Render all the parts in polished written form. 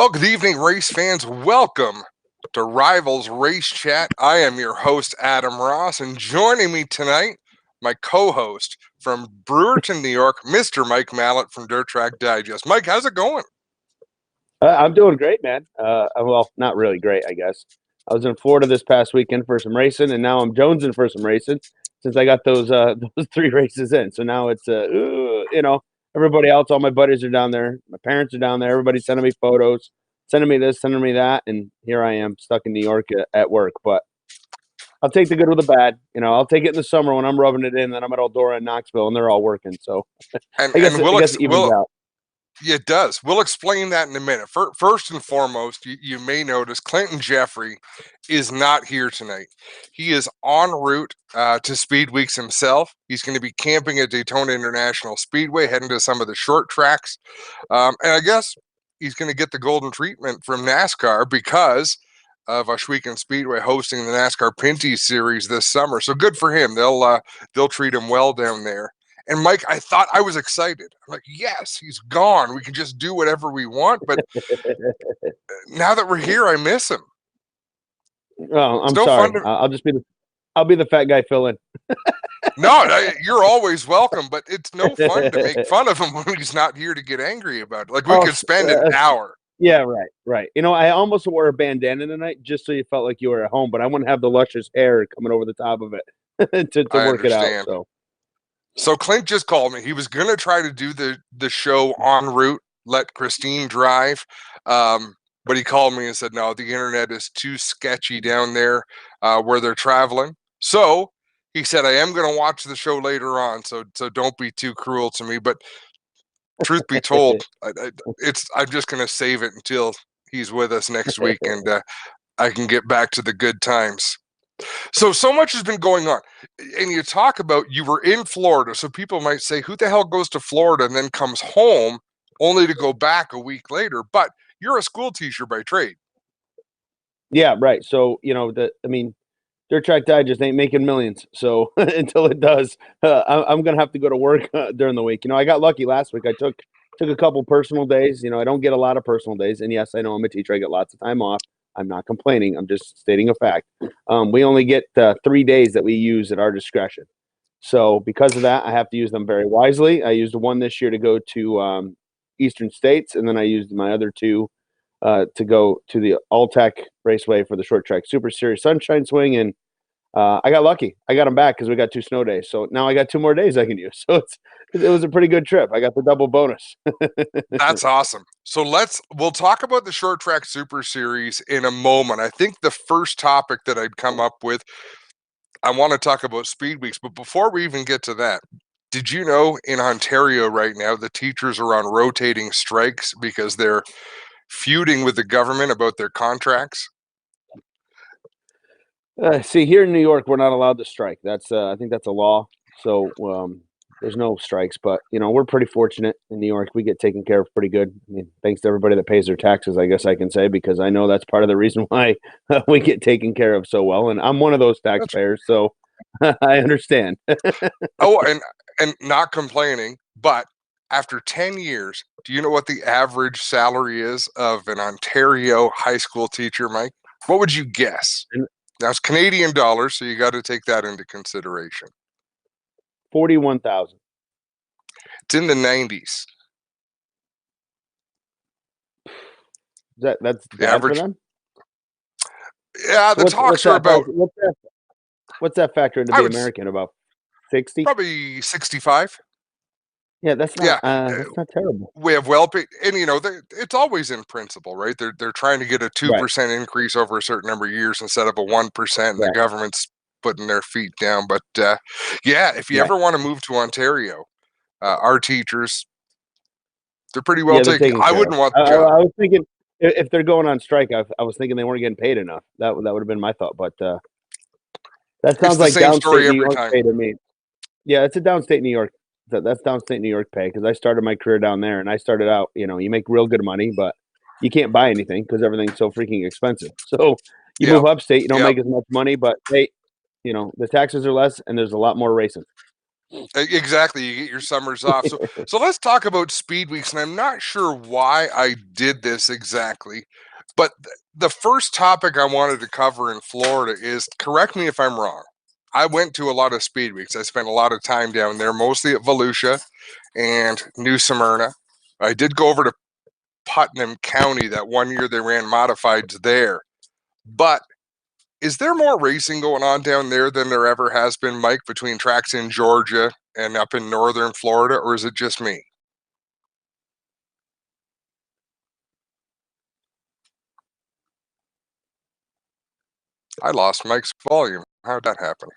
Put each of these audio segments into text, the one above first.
Well, good evening, race fans. Welcome to Rivalz Race Chat. I am your host, Adam Ross, and joining me tonight, my co-host from Brewerton, New York, Mr. Mike Mallett from Dirt Track Digest. Mike, how's it going? I'm doing great, man. Well, not really great, I guess. I was in Florida this past weekend for some racing, and now I'm jonesing for some racing since I got those those 3 races in. So now it's everybody else, all my buddies are down there, my parents are down there, everybody's sending me photos, sending me this, sending me that, and here I am stuck in New York at work. But I'll take the good with the bad. I'll take it in the summer when I'm rubbing it in. Then I'm at Eldora and Knoxville, and they're all working. So And I guess we'll it evens out. it does. We'll explain that in a minute. First and foremost, you may notice Clinton Jeffrey is not here tonight. He is en route to Speed Weeks himself. He's going to be camping at Daytona International Speedway, heading to some of the short tracks. And I guess he's going to get the golden treatment from NASCAR because of Oshwegan Speedway hosting the NASCAR Pinty Series this summer. So good for him. They'll treat him well down there. And Mike, I thought I was excited. I'm like, yes, he's gone. We can just do whatever we want. But now that we're here, I miss him. Oh, I'm sorry. I'll be the fat guy fill-in. No, you're always welcome. But it's no fun to make fun of him when he's not here to get angry about it. Like we could spend an hour. Yeah, right. I almost wore a bandana tonight just so you felt like you were at home, but I wouldn't have the luscious hair coming over the top of it to work it out. So Clint just called me. He was going to try to do the show en route, let Christine drive. But he called me and said, no, the internet is too sketchy down there where they're traveling. So he said, I am going to watch the show later on. So don't be too cruel to me. But truth be told, I'm just going to save it until he's with us next week and I can get back to the good times. So much has been going on. And you talk about you were in Florida. So people might say, who the hell goes to Florida and then comes home only to go back a week later? But you're a school teacher by trade. Yeah, right. So, Dirt Track Digest ain't making millions. So until it does, I'm going to have to go to work during the week. I got lucky last week. I took a couple personal days. I don't get a lot of personal days. And yes, I know I'm a teacher. I get lots of time off. I'm not complaining. I'm just stating a fact. We only get 3 days that we use at our discretion. So because of that, I have to use them very wisely. I used one this year to go to Eastern States, and then I used my other 2 to go to the All-Tech Raceway for the Short Track Super Series Sunshine Swing. And I got lucky. I got them back because we got 2 snow days. So now I got 2 more days I can use. So it was a pretty good trip. I got the double bonus. That's awesome. So we'll talk about the Short Track Super Series in a moment. I think the first topic that I'd come up with, I want to talk about Speed Weeks. But before we even get to that, did you know in Ontario right now, the teachers are on rotating strikes because they're feuding with the government about their contracts? See, here in New York, we're not allowed to strike. I think that's a law. So there's no strikes, but we're pretty fortunate in New York. We get taken care of pretty good. I mean, thanks to everybody that pays their taxes, I guess I can say, because I know that's part of the reason why we get taken care of so well. And I'm one of those taxpayers, so I understand. Oh, and not complaining, but after 10 years, do you know what the average salary is of an Ontario high school teacher, Mike? What would you guess? Now it's Canadian dollars, so you got to take that into consideration. 41,000. It's in the 90s. That's the average for them? Yeah, the talks are about. What's that factor into the American? About 60? Probably 65. Yeah, that's not terrible. We have well-paid, and it's always in principle, right? They're trying to get a 2% increase over a certain number of years instead of a 1%. And the government's putting their feet down. But if you ever want to move to Ontario, our teachers, they're pretty well taken. I wouldn't want the job. I was thinking if they're going on strike, I was thinking they weren't getting paid enough. That would have been my thought. But that sounds like downstate New York pay to me. Yeah, it's a downstate New York. That's downstate New York pay because I started my career down there and I started out, you make real good money, but you can't buy anything because everything's so freaking expensive. So you move upstate, you don't make as much money, but the taxes are less and there's a lot more racing. Exactly, you get your summers off. So let's talk about speed weeks, and I'm not sure why I did this exactly, but the first topic I wanted to cover in Florida is, correct me if I'm wrong. I went to a lot of speed weeks. I spent a lot of time down there, mostly at Volusia and New Smyrna. I did go over to Putnam County that one year they ran modifieds there. But is there more racing going on down there than there ever has been, Mike, between tracks in Georgia and up in northern Florida, or is it just me? I lost Mike's volume. How'd that happen?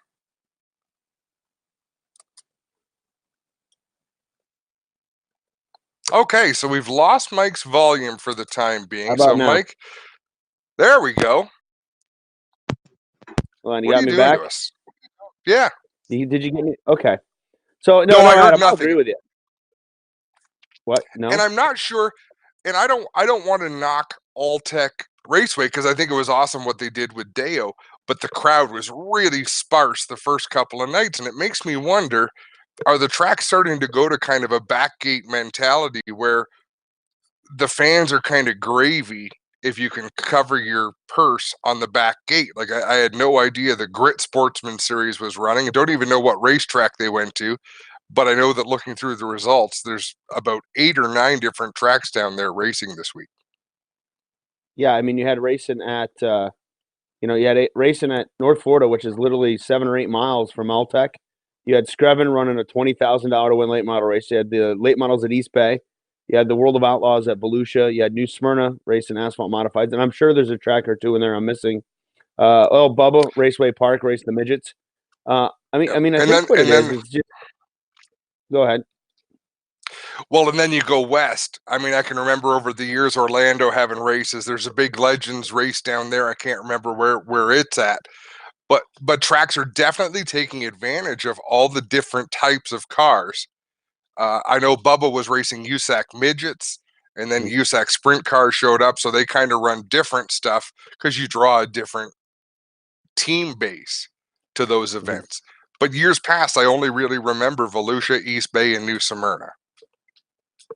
Okay, so we've lost Mike's volume for the time How being. about So, now? Mike, there we go. Hold on, you What are got you me doing back? to us? Yeah. Did you get me? Okay. So No, no, I heard Adam, I'll nothing. agree with you. What? And No? I'm not sure, and I don't want to knock Alltech Raceway because I think it was awesome what they did with Deo, but the crowd was really sparse the first couple of nights, and it makes me wonder, are the tracks starting to go to kind of a backgate mentality where the fans are kind of gravy if you can cover your purse on the back gate? Like I had no idea the Grit Sportsman Series was running. I don't even know what racetrack they went to, but I know that looking through the results, there's about 8 or 9 different tracks down there racing this week. Yeah, I mean, you had racing at you had racing at North Florida, which is literally 7 or 8 miles from Altech. You had Screven running a $20,000 to win late model race. You had the late models at East Bay. You had the World of Outlaws at Volusia. You had New Smyrna racing asphalt modifieds, and I'm sure there's a track or two in there I'm missing. Bubba Raceway Park racing the midgets. Yep. I And then think what it and then is just go ahead. well, and then you go west. I mean, I can remember over the years Orlando having races. There's a big Legends race down there. I can't remember where it's at. But tracks are definitely taking advantage of all the different types of cars. I know Bubba was racing USAC midgets, and then USAC sprint cars showed up, so they kind of run different stuff because you draw a different team base to those Mhm. events. But years past, I only really remember Volusia, East Bay, and New Smyrna.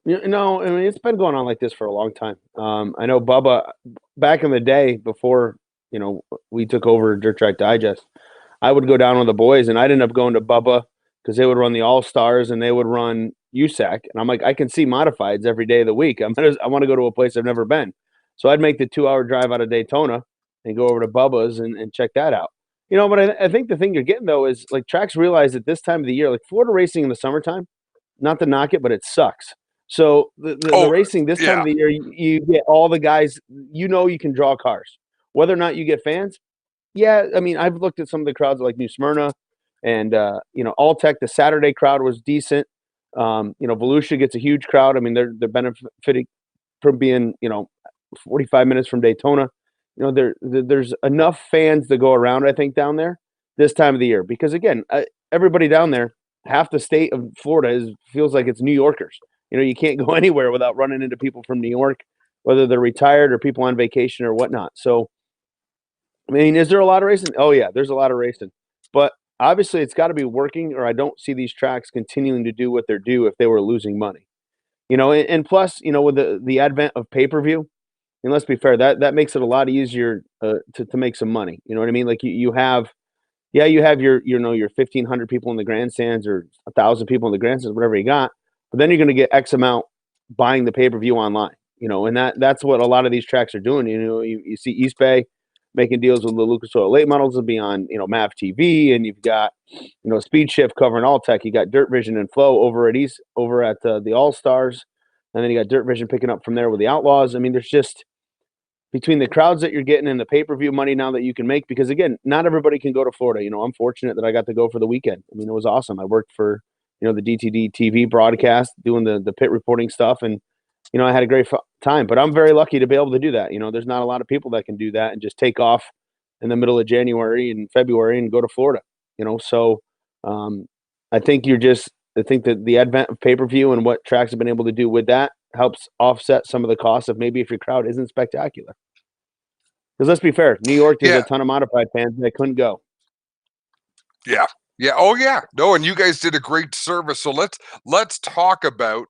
No, I mean it's been going on like this for a long time. I know Bubba back in the day before we took over Dirt Track Digest. I would go down with the boys, and I'd end up going to Bubba because they would run the All Stars and they would run USAC, and I'm like, I can see modifieds every day of the week. I want to go to a place I've never been, so I'd make the 2 hour drive out of Daytona and go over to Bubba's and check that out. But I think the thing you're getting though is like tracks realize at this time of the year, like Florida racing in the summertime, not to knock it, but it sucks. So the Oh, racing this time yeah. of the year, you get all the guys, you can draw cars. Whether or not you get fans, yeah, I mean, I've looked at some of the crowds like New Smyrna and Alltech. The Saturday crowd was decent. Volusia gets a huge crowd. I mean, they're benefiting from being 45 minutes from Daytona. There's enough fans to go around. I think down there this time of the year because again, everybody down there, half the state of Florida feels like it's New Yorkers. You can't go anywhere without running into people from New York, whether they're retired or people on vacation or whatnot. So I mean, is there a lot of racing? Oh yeah, there's a lot of racing, but obviously it's got to be working, or I don't see these tracks continuing to do what they're due if they were losing money. And plus, with the advent of pay per view, and let's be fair, that makes it a lot easier to make some money. You know what I mean? Like you have, yeah, you have your 1,500 people in the grandstands or 1,000 people in the grandstands, whatever you got, but then you're going to get X amount buying the pay per view online. And that's what a lot of these tracks are doing. You see East Bay making deals with the Lucas Oil late models to be on, MAV TV, and you've got, Speed Shift covering all tech. You got Dirt Vision and Flow over at the All Stars, and then you got Dirt Vision picking up from there with the Outlaws. I mean, there's just between the crowds that you're getting and the pay per view money now that you can make, because again, not everybody can go to Florida. I'm fortunate that I got to go for the weekend. I mean, it was awesome. I worked for, the DTD TV broadcast, doing the pit reporting stuff, and I had a great time, but I'm very lucky to be able to do that. There's not a lot of people that can do that and just take off in the middle of January and February and go to Florida. So um, I think that the advent of pay per view and what tracks have been able to do with that helps offset some of the costs of maybe if your crowd isn't spectacular. Because let's be fair, New York, there's Yeah. a ton of modified fans that couldn't go. Yeah. Yeah. Oh, yeah. No, and you guys did a great service. So let's talk about.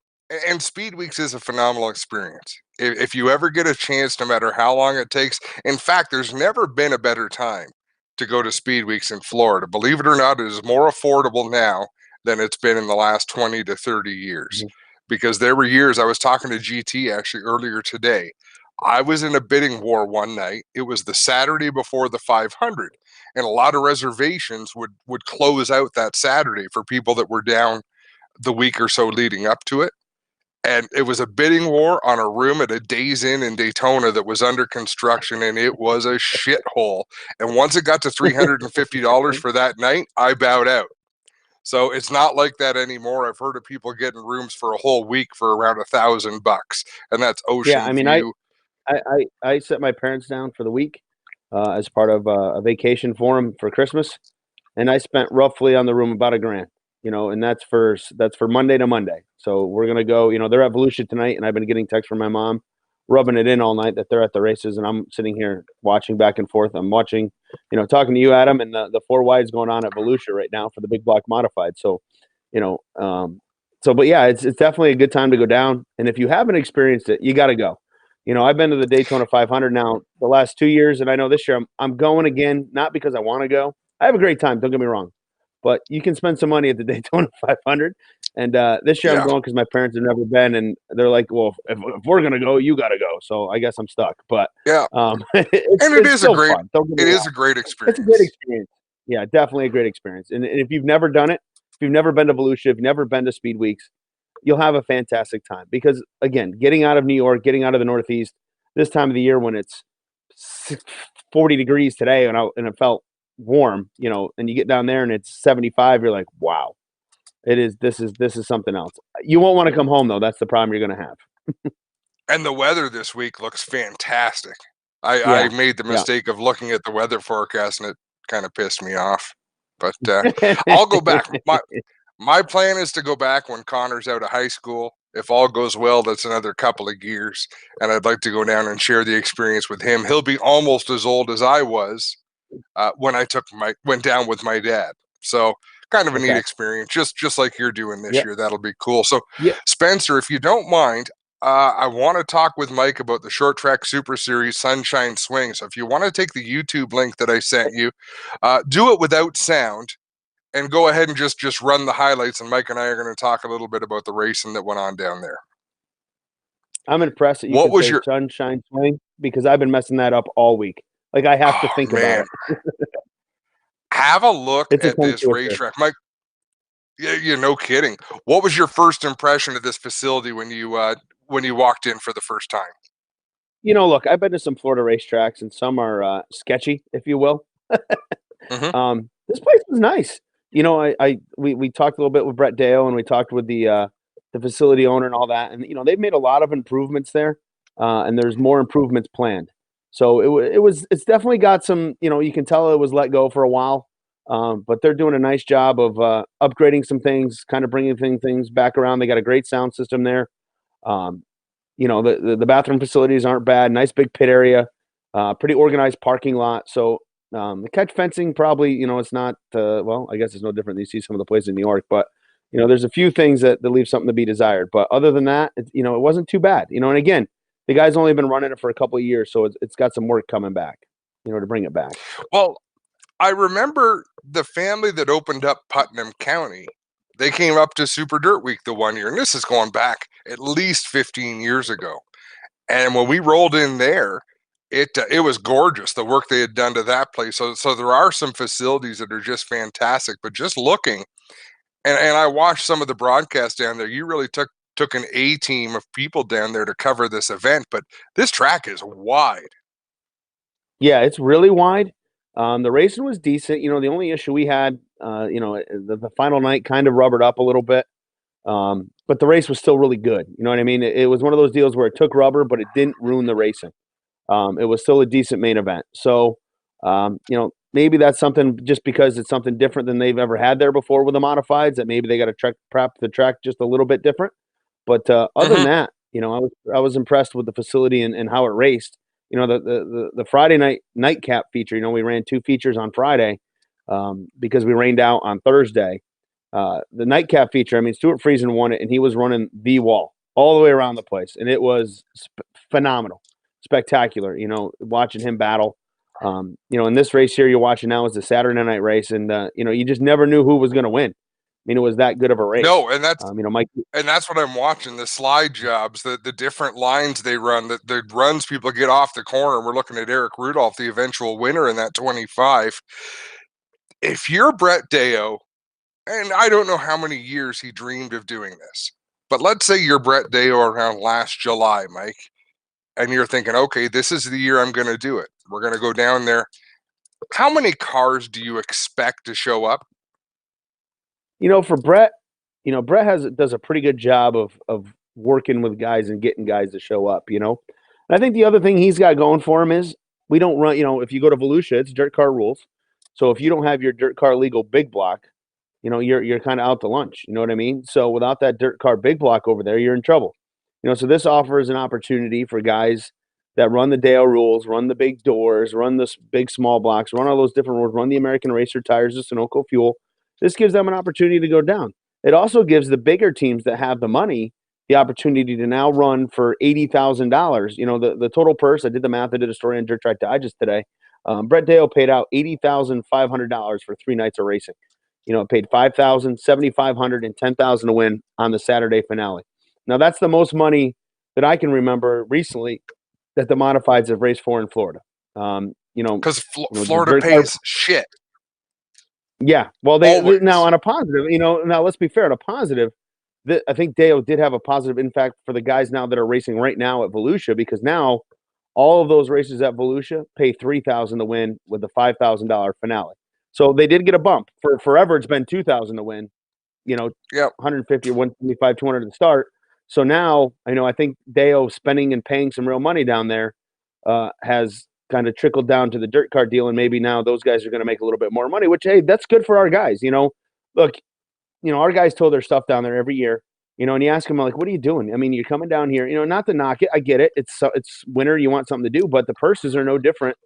And Speed Weeks is a phenomenal experience. If you ever get a chance, no matter how long it takes. In fact, there's never been a better time to go to Speed Weeks in Florida. Believe it or not, it is more affordable now than it's been in the last 20 to 30 years. Mhm. Because there were years, I was talking to GT actually earlier today. I was in a bidding war one night. It was the Saturday before the 500, and a lot of reservations would close out that Saturday for people that were down the week or so leading up to it. And it was a bidding war on a room at a Days Inn in Daytona that was under construction, and it was a shithole. And once it got to $350 for that night, I bowed out. So it's not like that anymore. I've heard of people getting rooms for a whole week for around $1,000, and that's Yeah, ocean I mean, view. I set my parents down for the week as part of a vacation for them for Christmas, and I spent roughly on the room about $1,000. And that's for Monday to Monday. So we're gonna go. They're at Volusia tonight, and I've been getting texts from my mom, rubbing it in all night that they're at the races, and I'm sitting here watching back and forth. I'm watching, talking to you, Adam, and the four wides going on at Volusia right now for the big block modified. So, you know, um, but yeah, it's definitely a good time to go down. And if you haven't experienced it, you got to go. I've been to the Daytona 500 now the last 2 years, and I know this year I'm going again, not because I want to go. I have a great time. Don't get me wrong, but you can spend some money at the Daytona 500. And this year I'm Yeah, going because my parents have never been, and they're like, "Well, if we're gonna go, you got to go." So I guess I'm stuck. But yeah. it's And it it's is a still great fun. Don't get me it is a wrong. great It's a great experience. experience. Yeah, definitely a great experience. And if you've never done it, if you've never been to Volusia, if you've never been to Speed Weeks, you'll have a fantastic time. Because again, getting out of New York, getting out of the Northeast, this time of the year when it's 40 degrees today, and it felt warm, and you get down there and it's 75, you're like, wow, it is. This is something else. You won't want to come home though. That's the problem you're going to have. And the weather this week looks fantastic. I Yeah, made the yeah. mistake of looking at the weather forecast, and it kind of pissed me off. But I'll go back. My plan is to go back when Connor's out of high school. If all goes well, that's another couple of years, and I'd like to go down and share the experience with him. He'll be almost as old as I was when I went down with my dad. So kind of a neat Okay. experience, just like you're doing this Yeah. year. That'll be cool. So Yeah. Spencer, if you don't mind, I want to talk with Mike about the Short Track Super Series Sunshine Swing. So if you want to take the YouTube link that I sent you, do it without sound and go ahead and just run the highlights. And Mike and I are going to talk a little bit about the racing that went on down there. I'm impressed that you What can was say your? sunshine swing because I've been messing that up all week. Like I have to Oh think about man, it. have a look It's a at tongue this twister. racetrack, Mike. Yeah, no kidding. What was your first impression of this facility when you walked in for the first time? Look, I've been to some Florida racetracks, and some are sketchy, if you will. Hmm. This place was nice. We talked a little bit with Brett Dale, and we talked with the facility owner and all that, and they've made a lot of improvements there, and there's more improvements planned. So it's definitely got some. You can tell it was let go for a while, but they're doing a nice job of upgrading some things, kind of bringing things back around. They got a great sound system there. Um, the bathroom facilities aren't bad. Nice big pit area, pretty organized parking lot. So the catch fencing probably, it's not. Well, I guess it's no different than you see some of the places in New York, but there's a few things that leave something to be desired. But other than that, it wasn't too bad. And again, the guy's only been running it for a couple of years, so it's got some work coming back, to bring it back. Well, I remember the family that opened up Putnam County. They came up to Super Dirt Week the one year, and this is going back at least 15 years ago. And when we rolled in there, it was gorgeous the work they had done to that place. So there are some facilities that are just fantastic. But just looking, and I watched some of the broadcast down there. You really took an A team of people down there to cover this event. But this track is wide. Yeah, it's really wide. The racing was decent. The only issue we had, the final night kind of rubbered up a little bit. But the race was still really good. You know what I mean? It was one of those deals where it took rubber, but it didn't ruin the racing. It was still a decent main event. So, maybe that's something just because it's something different than they've ever had there before with the modifieds, that maybe they got to prep the track just a little bit different. But other than Hmm. that, I was impressed with the facility and how it raced. The Friday night nightcap feature. We ran two features on Friday. because we rained out on Thursday. The nightcap feature, I mean, Stuart Friesen won it, and he was running the wall all the way around the place, and it was phenomenal, spectacular. You know, watching him battle. You know, in this race here you're watching now is the Saturday night race, and you know, you just never knew who was going to win. I mean, it was that good of a race. No, and You know, Mike. that's what I'm watching, the slide jobs, the different lines they run, the runs people get off the corner. We're looking at Eric Rudolph, the eventual winner in that 25. If you're Brett Deo, and I don't know how many years he dreamed of doing this, but let's say you're Brett Deo around last July, Mike, and you're thinking, okay, this is the year I'm going to do it. We're going to go down there. How many cars do you expect to show up? You know, for Brett, you know, Brett does a pretty good job of working with guys and getting guys to show up. You know, and I think the other thing he's got going for him is we don't run. You know, if you go to Volusia, it's dirt car rules. So if you don't have your dirt car legal big block, you know, you're kind of out to lunch. You know what I mean? So without that dirt car big block over there, you're in trouble. You know, so this offers an opportunity for guys that run the Dale rules, run the big doors, run the big small blocks, run all those different rules, run the American Racer tires, the Sunoco fuel. This gives them an opportunity to go down. It also gives the bigger teams that have the money the opportunity to now run for $80,000. You know, the total purse. I did the math. I did a story on Dirt Track Digest today. Brett Dale paid out $80,500 for 3 nights of racing. You know, it paid $5,000, $7,500, and $10,000 to win on the Saturday finale. Now that's the most money that I can remember recently that the modifieds have raced for in Florida. You know, because Florida pays shit. Yeah, well, they now on a positive, you know. Now let's be fair. On a positive, I think Deo did have a positive impact for the guys now that are racing right now at Volusia, because now all of those races at Volusia pay $3,000 to win with the $5,000 finale. So they did get a bump. Forever it's been $2,000 to win. You know, yep. 150 or 175, 200 to start. So now, you know, I think Deo spending and paying some real money down there has kind of trickled down to the dirt car deal, and maybe now those guys are going to make a little bit more money, which, hey, that's good for our guys. You know, look, you know, our guys tow their stuff down there every year, you know, and you ask them, like, what are you doing? I mean, you're coming down here, you know, not to knock it. I get it. It's winter. You want something to do, but the purses are no different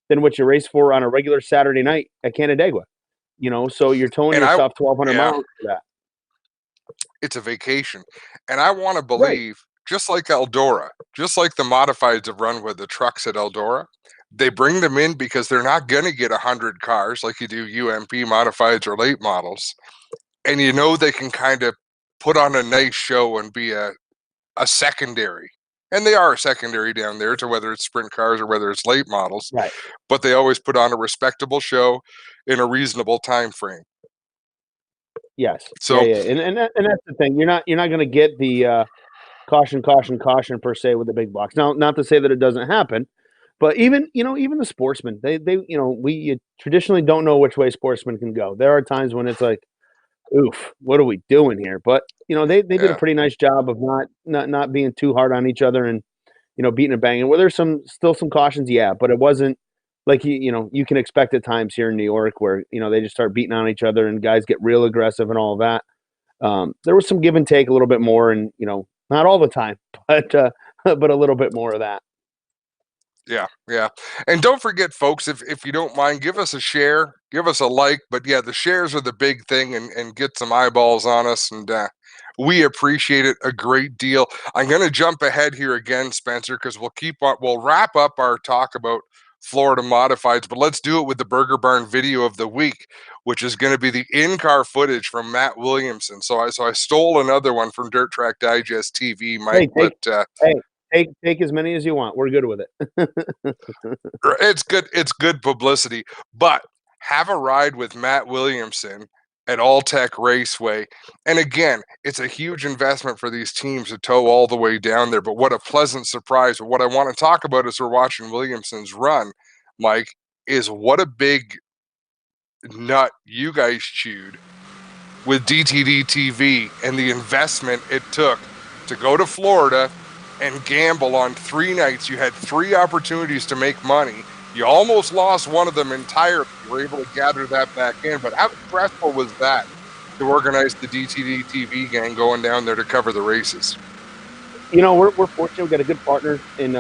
than what you race for on a regular Saturday night at Canandaigua, you know, so you're towing your stuff 1,200 miles for that. It's a vacation. And I want to believe, just like Eldora, just like the modifieds have run with the trucks at Eldora, they bring them in because they're not going to get 100 cars like you do UMP modifieds or late models. And you know they can kind of put on a nice show and be a secondary. And they are a secondary down there to whether it's sprint cars or whether it's late models. Right. But they always put on a respectable show in a reasonable time frame. Yes. So yeah. And that's the thing. You're not going to get the caution per se with the big blocks. Now, not to say that it doesn't happen, but even the sportsmen, they you know, we traditionally don't know which way sportsmen can go. There are times when it's like, oof, what are we doing here? But you know, they did a pretty nice job of not being too hard on each other and, you know, beating and banging. Well, there's still some cautions, yeah, but it wasn't like you know, you can expect at times here in New York where, you know, they just start beating on each other and guys get real aggressive and all of that. There was some give and take a little bit more, and you know, not all the time, but a little bit more of that. Yeah. And don't forget, folks, if you don't mind, give us a share, give us a like. But yeah, the shares are the big thing, and get some eyeballs on us. And we appreciate it a great deal. I'm going to jump ahead here again, Spencer, because we'll wrap up our talk about Florida modifieds, but let's do it with the Burger Barn video of the week, which is going to be the in-car footage from Matt Williamson. So I stole another one from Dirt Track Digest TV, Mike. Take as many as you want. We're good with it. It's good. It's good publicity. But have a ride with Matt Williamson at All Tech Raceway. And again, it's a huge investment for these teams to tow all the way down there. But what a pleasant surprise. But what I want to talk about as we're watching Williamson's run, Mike, is what a big nut you guys chewed with DTD TV and the investment it took to go to Florida and gamble on 3 nights. You had 3 opportunities to make money. You almost lost one of them entirely. You were able to gather that back in. But how stressful was that to organize the DTD TV gang going down there to cover the races? You know, we're fortunate. We got a good partner in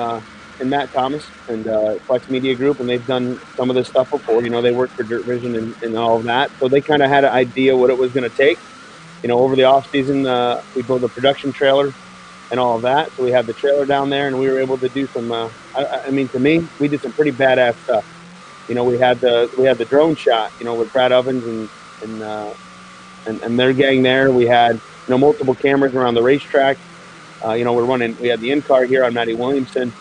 and Matt Thomas and Flex Media Group, and they've done some of this stuff before. They worked for Dirt Vision and all of that, so they kind of had an idea what it was going to take. Over the off season, we built a production trailer and all of that. So we had the trailer down there, and we were able to do some. To me, we did some pretty badass stuff. We had the drone shot, with Brad Ovens and their gang there. We had multiple cameras around the racetrack. We had the in car here on Matty Williamson.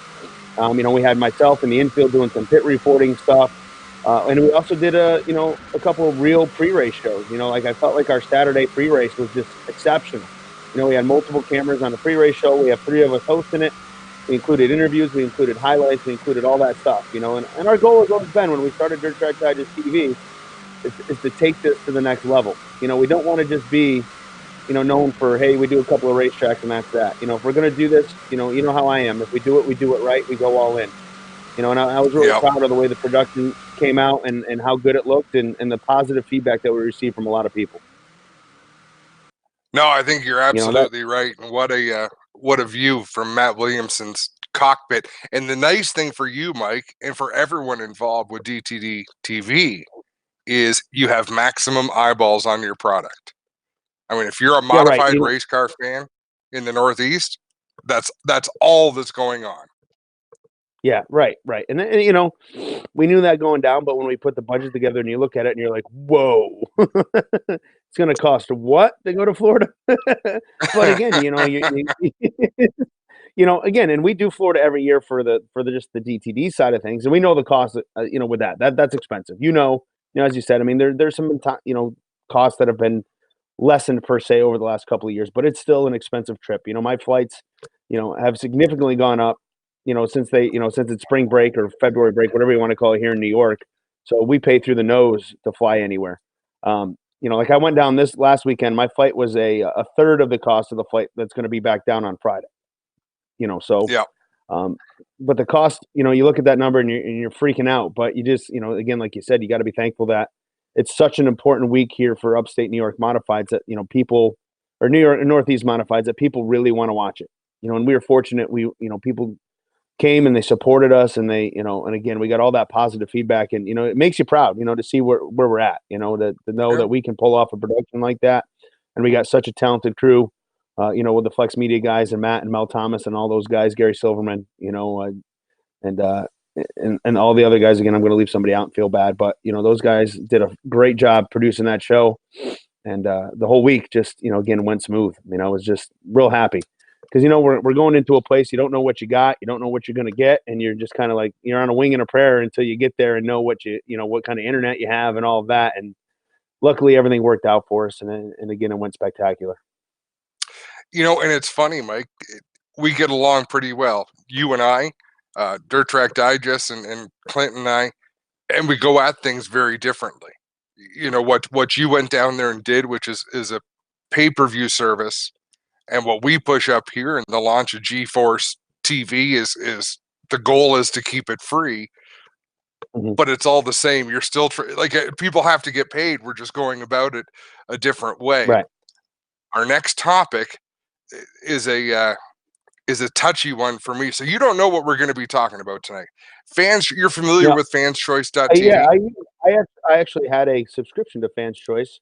We had myself in the infield doing some pit reporting stuff. And we also did a couple of real pre-race shows. I felt like our Saturday pre-race was just exceptional. We had multiple cameras on the pre-race show. We have 3 of us hosting it. We included interviews. We included highlights. We included all that stuff. And our goal has always been, when we started Dirt Track Digest TV, is to take this to the next level. We don't want to just be, known for, hey, we do a couple of racetracks and that's that. If we're going to do this, you know how I am. If we do it right. We go all in. And I was really proud of the way the production came out and how good it looked and the positive feedback that we received from a lot of people. No, I think you're absolutely right. And what a view from Matt Williamson's cockpit. And the nice thing for you, Mike, and for everyone involved with DTD TV is you have maximum eyeballs on your product. I mean, if you're a modified race car fan in the Northeast, that's all that's going on. Yeah, right. And we knew that going down, but when we put the budget together and you look at it and you're like, whoa, it's going to cost what to go to Florida? But again, again, and we do Florida every year for just the DTD side of things, and we know the cost, with that's expensive. As you said, I mean, there's some costs that have been lessened per se over the last couple of years, but it's still an expensive trip. My flights, have significantly gone up. Since it's spring break or February break, whatever you want to call it here in New York. So we pay through the nose to fly anywhere. Like I went down this last weekend, my flight was a third of the cost of the flight that's going to be back down on Friday. But the cost, you look at that number and you're freaking out, but you just, again, like you said, you got to be thankful that it's such an important week here for upstate New York modifieds that, people, or New York and Northeast modifieds, that people really want to watch it. And we were fortunate, people came and they supported us, and they, and again, we got all that positive feedback, and it makes you proud, to see where we're at, to know that we can pull off a production like that, and we got such a talented crew, with the Flex Media guys and Matt and Mel Thomas and all those guys, Gary Silverman, and all the other guys. Again, I'm going to leave somebody out and feel bad, but those guys did a great job producing that show, and the whole week just again went smooth. I was just real happy. Because we're going into a place you don't know what you got, you don't know what you're going to get, and you're just kind of like you're on a wing and a prayer until you get there and know what what kind of internet you have and all of that. And luckily, everything worked out for us, and again, it went spectacular. And it's funny, Mike. We get along pretty well. You and I, Dirt Track Digest, and Clint and I, and we go at things very differently. What you went down there and did, which is a pay-per-view service. And what we push up here in the launch of GeForce TV is the goal is to keep it free, but it's all the same. You're still people have to get paid. We're just going about it a different way. Right. Our next topic is a touchy one for me. So you don't know what we're going to be talking about tonight. Fans, you're familiar with fanschoice.tv? Yeah, I actually had a subscription to Fans Choice.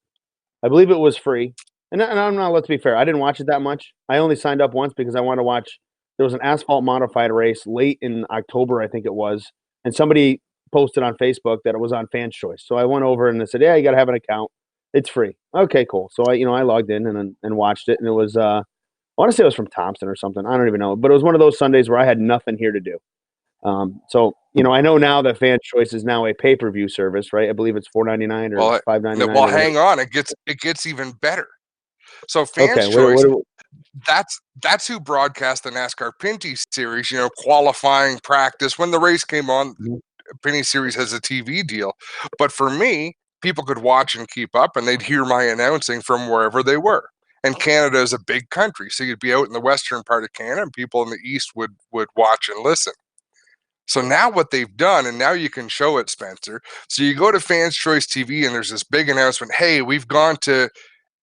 I believe it was free. And I'm not, let's be fair, I didn't watch it that much. I only signed up once because I wanted to watch. There was an asphalt modified race late in October, I think it was, and somebody posted on Facebook that it was on Fans Choice. So I went over and they said, "Yeah, you got to have an account. It's free." Okay, cool. So I logged in and watched it, and it was I want to say it was from Thompson or something. I don't even know, but it was one of those Sundays where I had nothing here to do. So I know now that Fans Choice is now a pay-per-view service, right? I believe it's $4.99 or $5.99. Well, hang on, it gets even better. So Fans Choice, that's who broadcast the NASCAR Pinty Series, qualifying, practice. When the race came on, Pinty Series has a TV deal. But for me, people could watch and keep up, and they'd hear my announcing from wherever they were. And Canada is a big country, so you'd be out in the western part of Canada, and people in the east would watch and listen. So now what they've done, and now you can show it, Spencer. So you go to Fans Choice TV, and there's this big announcement, hey, we've gone to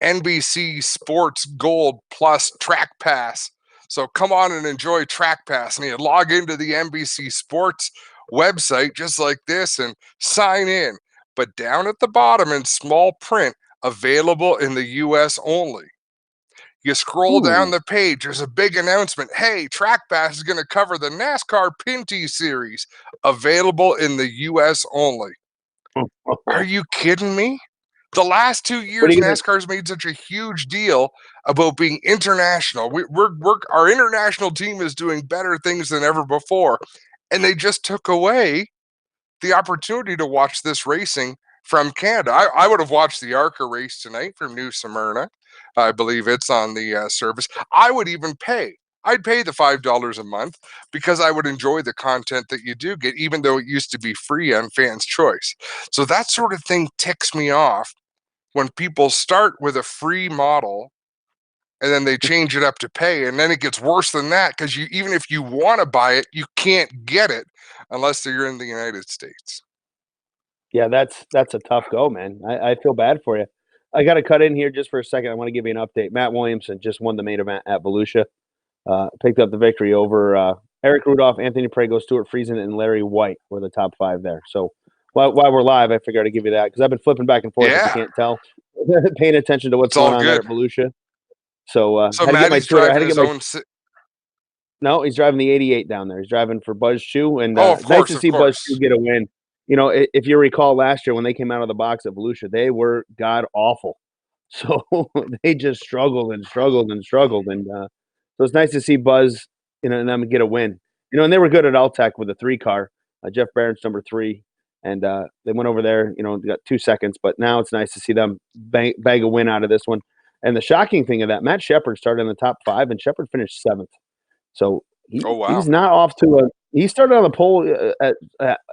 NBC Sports Gold Plus Track Pass. So come on and enjoy Track Pass. And you log into the NBC Sports website just like this and sign in. But down at the bottom in small print, available in the US only. You scroll down the page, there's a big announcement. Hey, Track Pass is going to cover the NASCAR Pinty Series, available in the US only. Are you kidding me? The last 2 years, NASCAR's made such a huge deal about being international. Our international team is doing better things than ever before, and they just took away the opportunity to watch this racing from Canada. I would have watched the ARCA race tonight from New Smyrna. I believe it's on the service. I would even pay. I'd pay the $5 a month because I would enjoy the content that you do get, even though it used to be free on Fans Choice. So that sort of thing ticks me off when people start with a free model and then they change it up to pay, and then it gets worse than that because even if you want to buy it, you can't get it unless you're in the United States. Yeah, that's a tough go, man. I feel bad for you. I got to cut in here just for a second. I want to give you an update. Matt Williamson just won the main event at Volusia. Picked up the victory over Eric Rudolph, Anthony Prego, Stuart Friesen, and Larry White were the top 5 there. So while we're live, I figured I'd give you that because I've been flipping back and forth, if you can't tell, paying attention to what's going on there at Volusia. So, had to get my Twitter. I had to get my. No, he's driving the 88 down there. He's driving for Buzz Chu, and nice to see Buzz Chu get a win. You know, if you recall last year when they came out of the box at Volusia, they were god awful. So they just struggled and struggled and struggled, and so it's nice to see Buzz, and them get a win. You know, and they were good at Altec with a 3-car. Jeff Barrett's number 3, and they went over there. You know, got 2 seconds, but now it's nice to see them bag a win out of this one. And the shocking thing of that, Matt Shepard started in the top 5, and Shepard finished 7th. So he's not off to a. He started on the pole at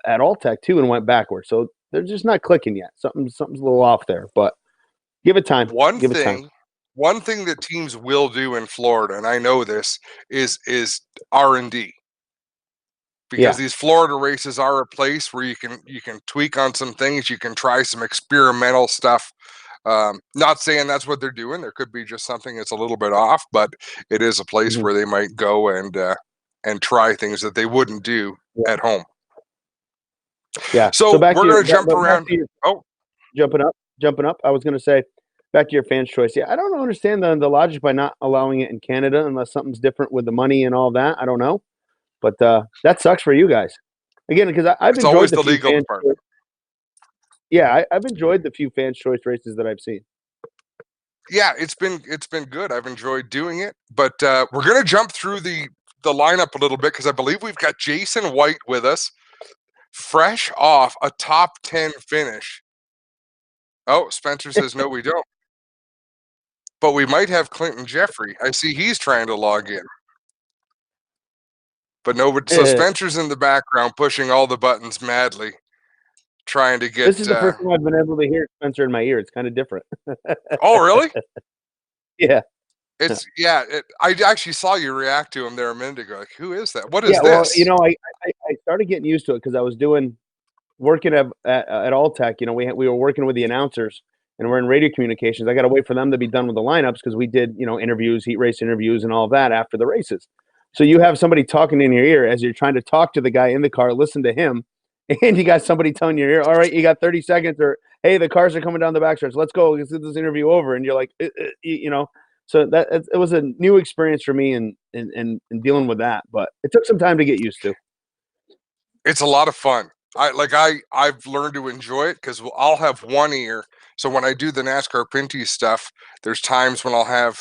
Altec too, and went backwards. So they're just not clicking yet. Something's a little off there, but give it time. One thing that teams will do in Florida, and I know this, is R&D. Because these Florida races are a place where you can tweak on some things, you can try some experimental stuff. Not saying that's what they're doing. There could be just something that's a little bit off, but it is a place where they might go and try things that they wouldn't do at home. Yeah. So we're going to jump around. Jumping up. I was going to say, back to your Fans Choice. Yeah, I don't understand the logic by not allowing it in Canada unless something's different with the money and all that. I don't know. But that sucks for you guys. Again, because I've enjoyed always the legal department. Yeah, I've enjoyed the few Fans Choice races that I've seen. Yeah, it's been good. I've enjoyed doing it. But we're going to jump through the lineup a little bit because I believe we've got Jason White with us, fresh off a top 10 finish. Oh, Spencer says, no, we don't. But we might have Clinton Jeffrey. I see he's trying to log in. But no, so Spencer's in the background pushing all the buttons madly, trying to get. This is the first time I've been able to hear Spencer in my ear. It's kind of different. Oh, really? Yeah. I actually saw you react to him there a minute ago. Like, who is that? What is this? Well, you know, I started getting used to it because I was working at Altec. You know, we were working with the announcers, and we're in radio communications. I got to wait for them to be done with the lineups because we did, interviews, heat race interviews, and all that after the races. So you have somebody talking in your ear as you're trying to talk to the guy in the car, listen to him, and you got somebody telling your ear, all right, you got 30 seconds, or hey, the cars are coming down the backstretch. Let's go. Let's get this interview over. And you're like, So it was a new experience for me in dealing with that, but it took some time to get used to. It's a lot of fun. I've learned to enjoy it because I'll have one ear. So when I do the NASCAR Pinty stuff, there's times when I'll have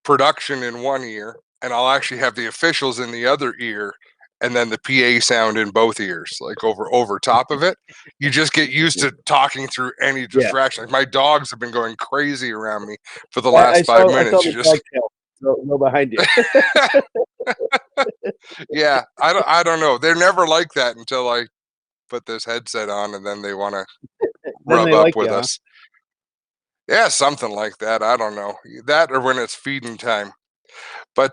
production in one ear, and I'll actually have the officials in the other ear, and then the PA sound in both ears, like over top of it. You just get used to talking through any distraction. Like my dogs have been going crazy around me for the last 5 minutes. You just no behind you. Yeah, I don't know. They're never like that until I put this headset on, and then they want to rub up with us. Yeah, something like that. I don't know. That or when it's feeding time. But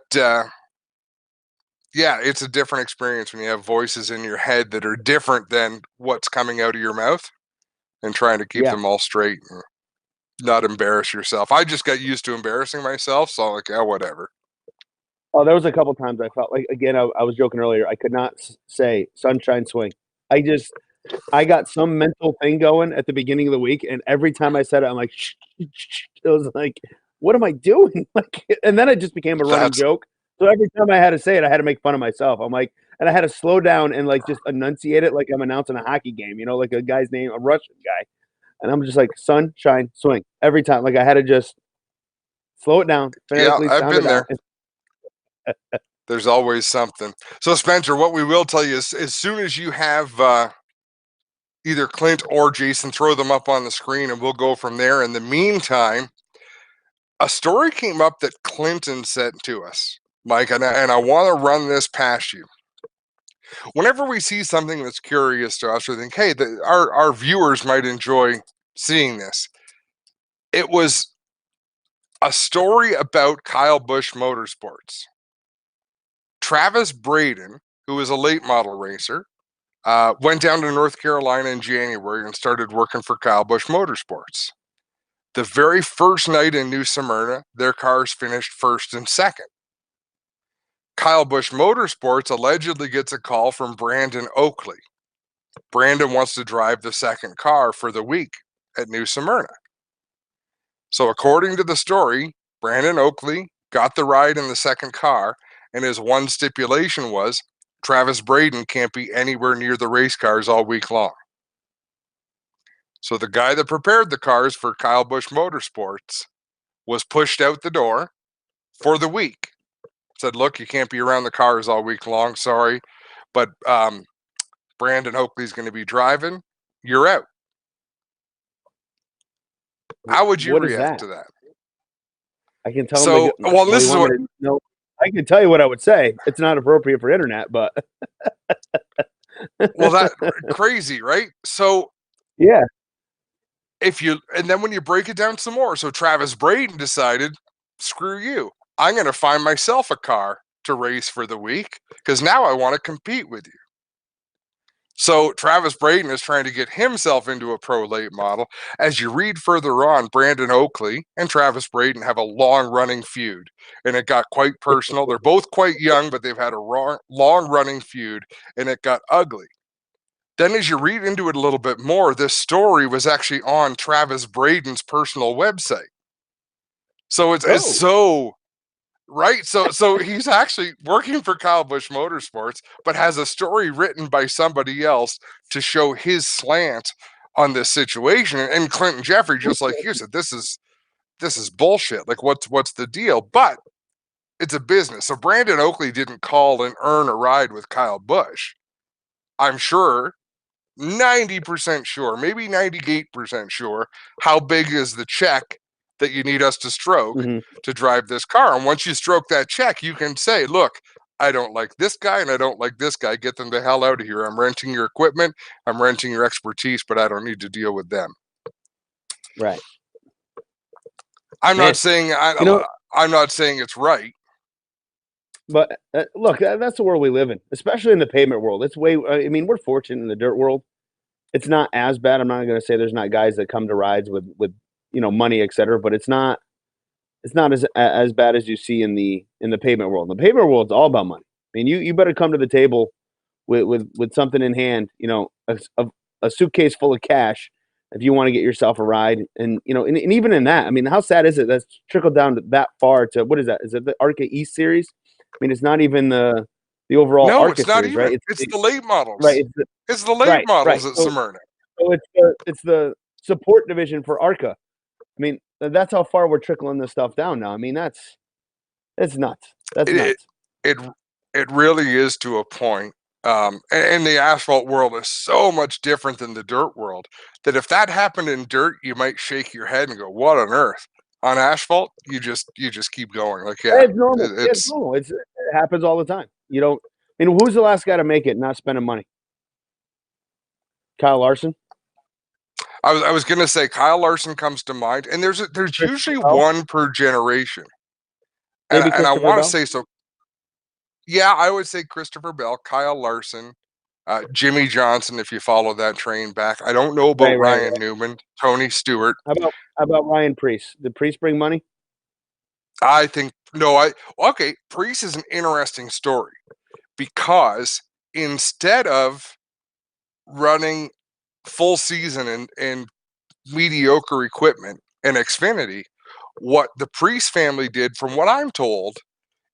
yeah, it's a different experience when you have voices in your head that are different than what's coming out of your mouth, and trying to keep them all straight and not embarrass yourself. I just got used to embarrassing myself, so I'm like, yeah, whatever. Oh, there was a couple times I felt like, again, I was joking earlier. I could not say sunshine swing. I got some mental thing going at the beginning of the week, and every time I said it, I'm like, shh, shh, shh. It was like, what am I doing? Like, and then it just became a running That's joke. So every time I had to say it, I had to make fun of myself. I'm like, and I had to slow down and like just enunciate it like I'm announcing a hockey game, like a guy's name, a Russian guy. And I'm just like, sunshine swing every time. Like I had to just slow it down, yeah, phonetically I've sound been it out. there. There's always something. So Spencer, what we will tell you is as soon as you have either Clint or Jason, throw them up on the screen and we'll go from there. In the meantime, a story came up that Clinton sent to us, Mike, and I want to run this past you. Whenever we see something that's curious to us or think, hey, our viewers might enjoy seeing this, it was a story about Kyle Busch Motorsports. Travis Braden, who is a late model racer, went down to North Carolina in January and started working for Kyle Busch Motorsports. The very first night in New Smyrna, their cars finished first and second. Kyle Busch Motorsports allegedly gets a call from Brandon Oakley. Brandon wants to drive the second car for the week at New Smyrna. So according to the story, Brandon Oakley got the ride in the second car, and his one stipulation was Travis Braden can't be anywhere near the race cars all week long. So the guy that prepared the cars for Kyle Busch Motorsports was pushed out the door for the week. Said, look, you can't be around the cars all week long. Sorry. But Brandon Oakley's going to be driving. You're out. How would you What is react that? to that? I can tell So, them. well, this is what. No, I can tell you what I would say. It's not appropriate for internet, but. Well, that crazy, right? So, yeah. and then when you break it down some more, so Travis Braden decided, screw you. I'm going to find myself a car to race for the week because now I want to compete with you. So Travis Braden is trying to get himself into a pro late model. As you read further on, Brandon Oakley and Travis Braden have a long-running feud, and it got quite personal. They're both quite young, but they've had a long-running feud, and it got ugly. Then as you read into it a little bit more, this story was actually on Travis Braden's personal website. So it's so right. So he's actually working for Kyle Busch Motorsports, but has a story written by somebody else to show his slant on this situation. And Clinton Jeffrey, just like you said, this is bullshit. Like what's the deal? But it's a business. So Brandon Oakley didn't call and earn a ride with Kyle Busch. I'm sure 90% sure, maybe 98% sure, how big is the check that you need us to stroke to drive this car. And once you stroke that check, you can say, look, I don't like this guy and I don't like this guy. Get them the hell out of here. I'm renting your equipment. I'm renting your expertise, but I don't need to deal with them. Right. I'm not saying I'm not saying it's right. But look, that's the world we live in, especially in the pavement world. It's I mean, we're fortunate in the dirt world. It's not as bad. I'm not going to say there's not guys that come to rides with money, et cetera, but it's not as bad as you see in the pavement world. In the pavement world, it's all about money. I mean, you better come to the table with something in hand, a suitcase full of cash if you want to get yourself a ride. And and even in that, I mean, how sad is it that's trickled down that far to what is that? Is it the ARCA East series? I mean, it's not even the overall ARCA it's not series, even. right? It's the late models. Right. It's the late models at Smyrna. So it's the support division for ARCA. I mean, that's how far we're trickling this stuff down now. I mean, it's nuts. That's nuts. It really is to a point. And the asphalt world is so much different than the dirt world that if that happened in dirt, you might shake your head and go, "What on earth?" On asphalt, you just keep going. Like, yeah, it's normal. It's normal. It happens all the time. I mean, who's the last guy to make it not spending money? Kyle Larson. I was going to say Kyle Larson comes to mind, and there's usually one per generation. And I want to say so. Yeah, I would say Christopher Bell, Kyle Larson, Jimmy Johnson, if you follow that train back. I don't know about Ryan Newman, Tony Stewart. How about Ryan Preece? Did Preece bring money? I think No, okay. Priest is an interesting story because instead of running full season and mediocre equipment and Xfinity, what the Priest family did, from what I'm told,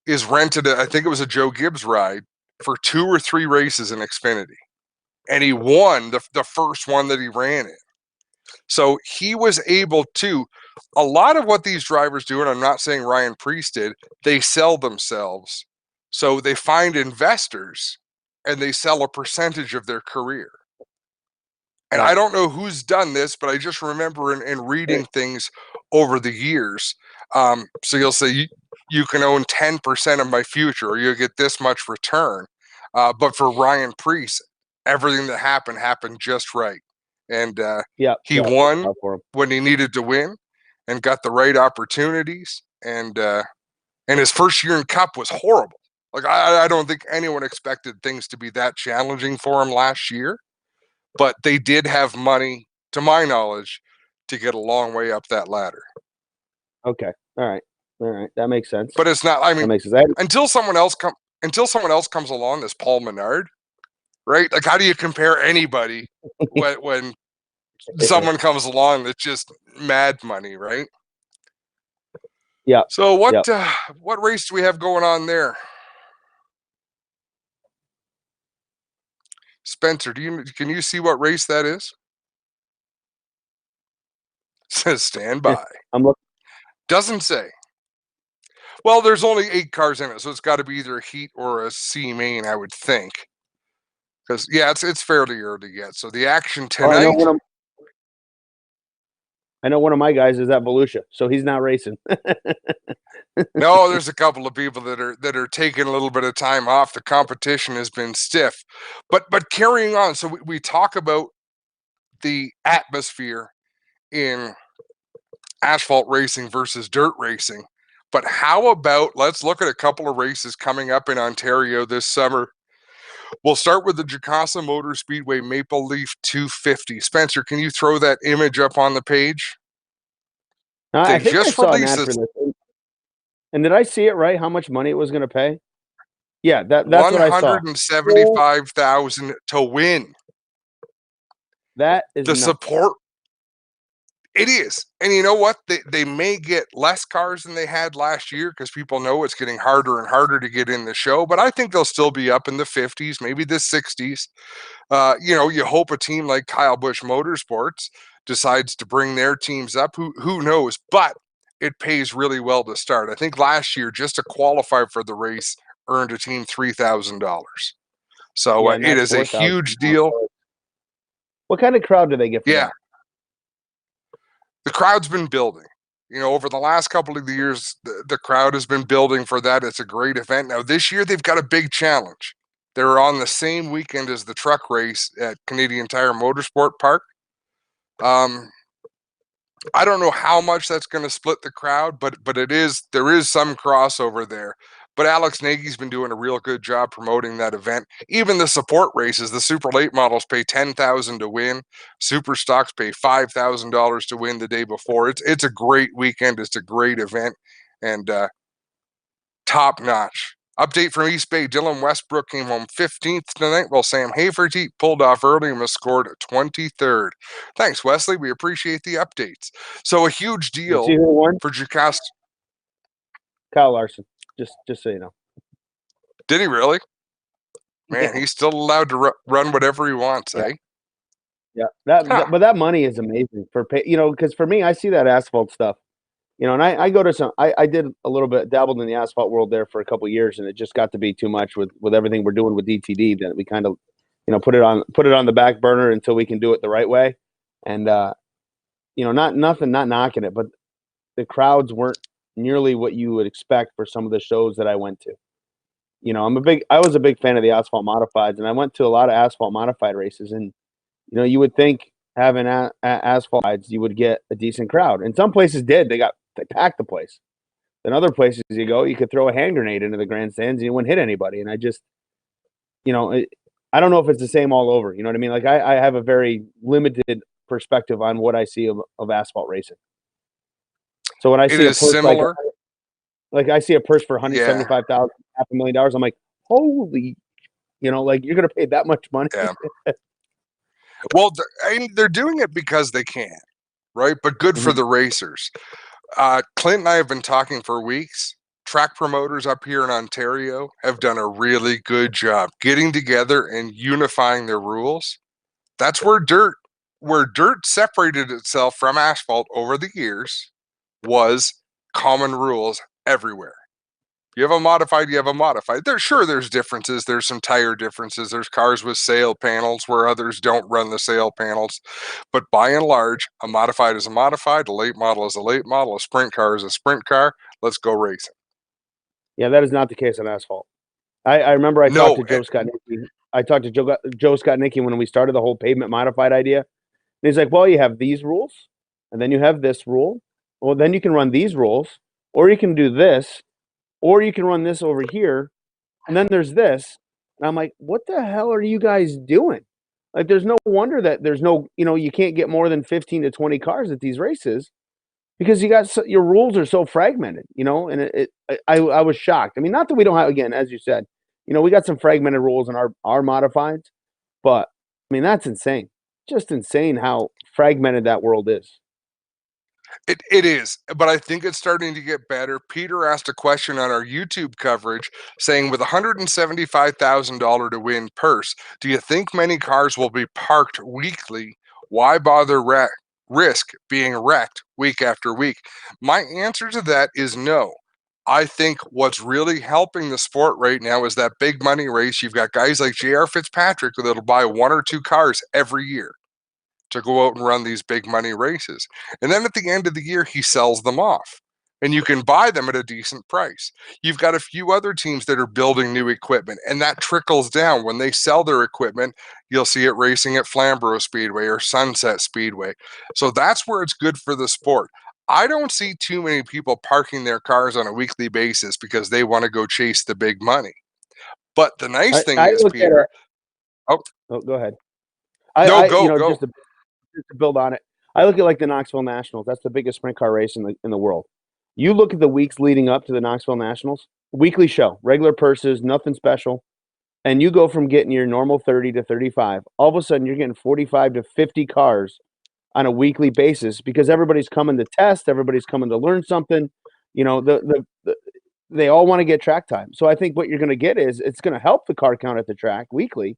is rented I think it was a Joe Gibbs ride for 2 or 3 races in Xfinity. And he won the first one that he ran in. So he was able to, a lot of what these drivers do, and I'm not saying Ryan Priest did, they sell themselves. So they find investors and they sell a percentage of their career. And Right. I don't know who's done this, but I just remember in reading things over the years. So you'll say, you can own 10% of my future, or you'll get this much return. But for Ryan Priest, everything that happened just right. And Yeah. he Yeah. won For him. when he needed to win and got the right opportunities. And his first year in Cup was horrible. Like, I don't think anyone expected things to be that challenging for him last year. But they did have money, to my knowledge, to get a long way up that ladder. Okay. All right. That makes sense. But it's not. I That mean, makes sense. until someone else comes along, this Paul Menard, right? Like, how do you compare anybody when someone comes along that's just mad money, right? Yeah. So Yeah. what race do we have going on there? Spencer, can you see what race that is? Says stand by. I'm looking. Doesn't say. Well, there's only 8 cars in it, so it's got to be either a heat or a C main, I would think. Because it's fairly early yet. So the action Oh, tonight. I know one of my guys is at Volusia, so he's not racing. No, there's a couple of people that are taking a little bit of time off. The competition has been stiff, but carrying on. So we talk about the atmosphere in asphalt racing versus dirt racing. But how about, let's look at a couple of races coming up in Ontario this summer. We'll start with the Jacasa Motor Speedway Maple Leaf 250. Spencer, can you throw that image up on the page? I They think I just saw an released ad for this this. And did I see it right? How much money it was going to pay? Yeah, that's what I saw. 175,000 to win. That is The nuts. support, it is. And you know what? They may get less cars than they had last year because people know it's getting harder and harder to get in the show. But I think they'll still be up in the 50s, maybe the 60s. You hope a team like Kyle Busch Motorsports decides to bring their teams up. Who knows? But it pays really well to start. I think last year, just to qualify for the race, earned a team $3,000. So Yeah, and it that's is a 4,000. huge deal. What kind of crowd do they get for Yeah, that? the crowd's been building. Over the last couple of years, the crowd has been building for that. It's a great event. Now, this year, they've got a big challenge. They're on the same weekend as the truck race at Canadian Tire Motorsport Park. I don't know how much that's going to split the crowd, but there is some crossover there. But Alex Nagy's been doing a real good job promoting that event. Even the support races, the super late models pay $10,000 to win. Super stocks pay $5,000 to win the day before. It's a great weekend. It's a great event, and top notch. Update from East Bay. Dylan Westbrook came home 15th tonight, while Sam Haferteet pulled off early and was scored 23rd. Thanks, Wesley. We appreciate the updates. So a huge You deal see who won? for Jacast. Kyle Larson. Just so you know. Did he really? Man, Yeah. he's still allowed to run whatever he wants, Yeah. eh? Yeah. But that money is amazing for because for me, I see that asphalt stuff. And I go to I did a little bit, dabbled in the asphalt world there for a couple of years, and it just got to be too much with everything we're doing with DTD that we kind of, put it on the back burner until we can do it the right way. And, not knocking it, but the crowds weren't nearly what you would expect for some of the shows that I went to. I was a big fan of the asphalt modifieds, and I went to a lot of asphalt modified races, and, you would think having asphalt rides, you would get a decent crowd. And some places did. They packed the place. Then other places you go, you could throw a hand grenade into the grandstands and you wouldn't hit anybody. And I just, I don't know if it's the same all over. You know what I mean? Like I have a very limited perspective on what I see of asphalt racing. So when I It see a is push like similar. Like I see a purse for Yeah, 175,000, $500,000. I'm like, holy, like you're gonna pay that much money. yeah. Well, they're doing it because they can, right? But good for Mhm. the racers. Clint and I have been talking for weeks. Track promoters up here in Ontario have done a really good job getting together and unifying their rules. That's where dirt separated itself from asphalt over the years was common rules everywhere. You have a modified, you have a modified. There's differences. There's some tire differences. There's cars with sail panels where others don't run the sail panels. But by and large, a modified is a modified, a late model is a late model, a sprint car is a sprint car. Let's go racing. Yeah, that is not the case on asphalt. I remember I talked No, to Joe Scott Nicky. I talked to Joe Scott Nicky when we started the whole pavement modified idea. And he's like, well, you have these rules, and then you have this rule. Well, then you can run these rules, or you can do this, or you can run this over here, and then there's this. And I'm like, what the hell are you guys doing? Like, there's no wonder that there's no, you can't get more than 15 to 20 cars at these races because your rules are so fragmented, and I was shocked. I mean, not that we don't have, again, as you said, we got some fragmented rules in our modifieds, but I mean, that's insane. Just insane how fragmented that world is. it is, but I think it's starting to get better. Peter asked a question on our YouTube coverage saying, with $175,000 to win purse, do you think many cars will be parked weekly? Why bother risk being wrecked week after week? My answer to that is no. I think what's really helping the sport right now is that big money race. You've got guys like J.R. Fitzpatrick that'll buy one or two cars every year to go out and run these big money races. And then at the end of the year, he sells them off. And you can buy them at a decent price. You've got a few other teams that are building new equipment, and that trickles down. When they sell their equipment, you'll see it racing at Flamborough Speedway or Sunset Speedway. So that's where it's good for the sport. I don't see too many people parking their cars on a weekly basis because they want to go chase the big money. But the nice thing I is, look at Peter, it. oh, Oh, go ahead. no, I go, go. just to build on it, I look at like the Knoxville Nationals. That's the biggest sprint car race in the world. You look at the weeks leading up to the Knoxville Nationals, weekly show, regular purses, nothing special, and you go from getting your normal 30 to 35. All of a sudden, you're getting 45 to 50 cars on a weekly basis because everybody's coming to test, everybody's coming to learn something. They all want to get track time. So I think what you're going to get is it's going to help the car count at the track weekly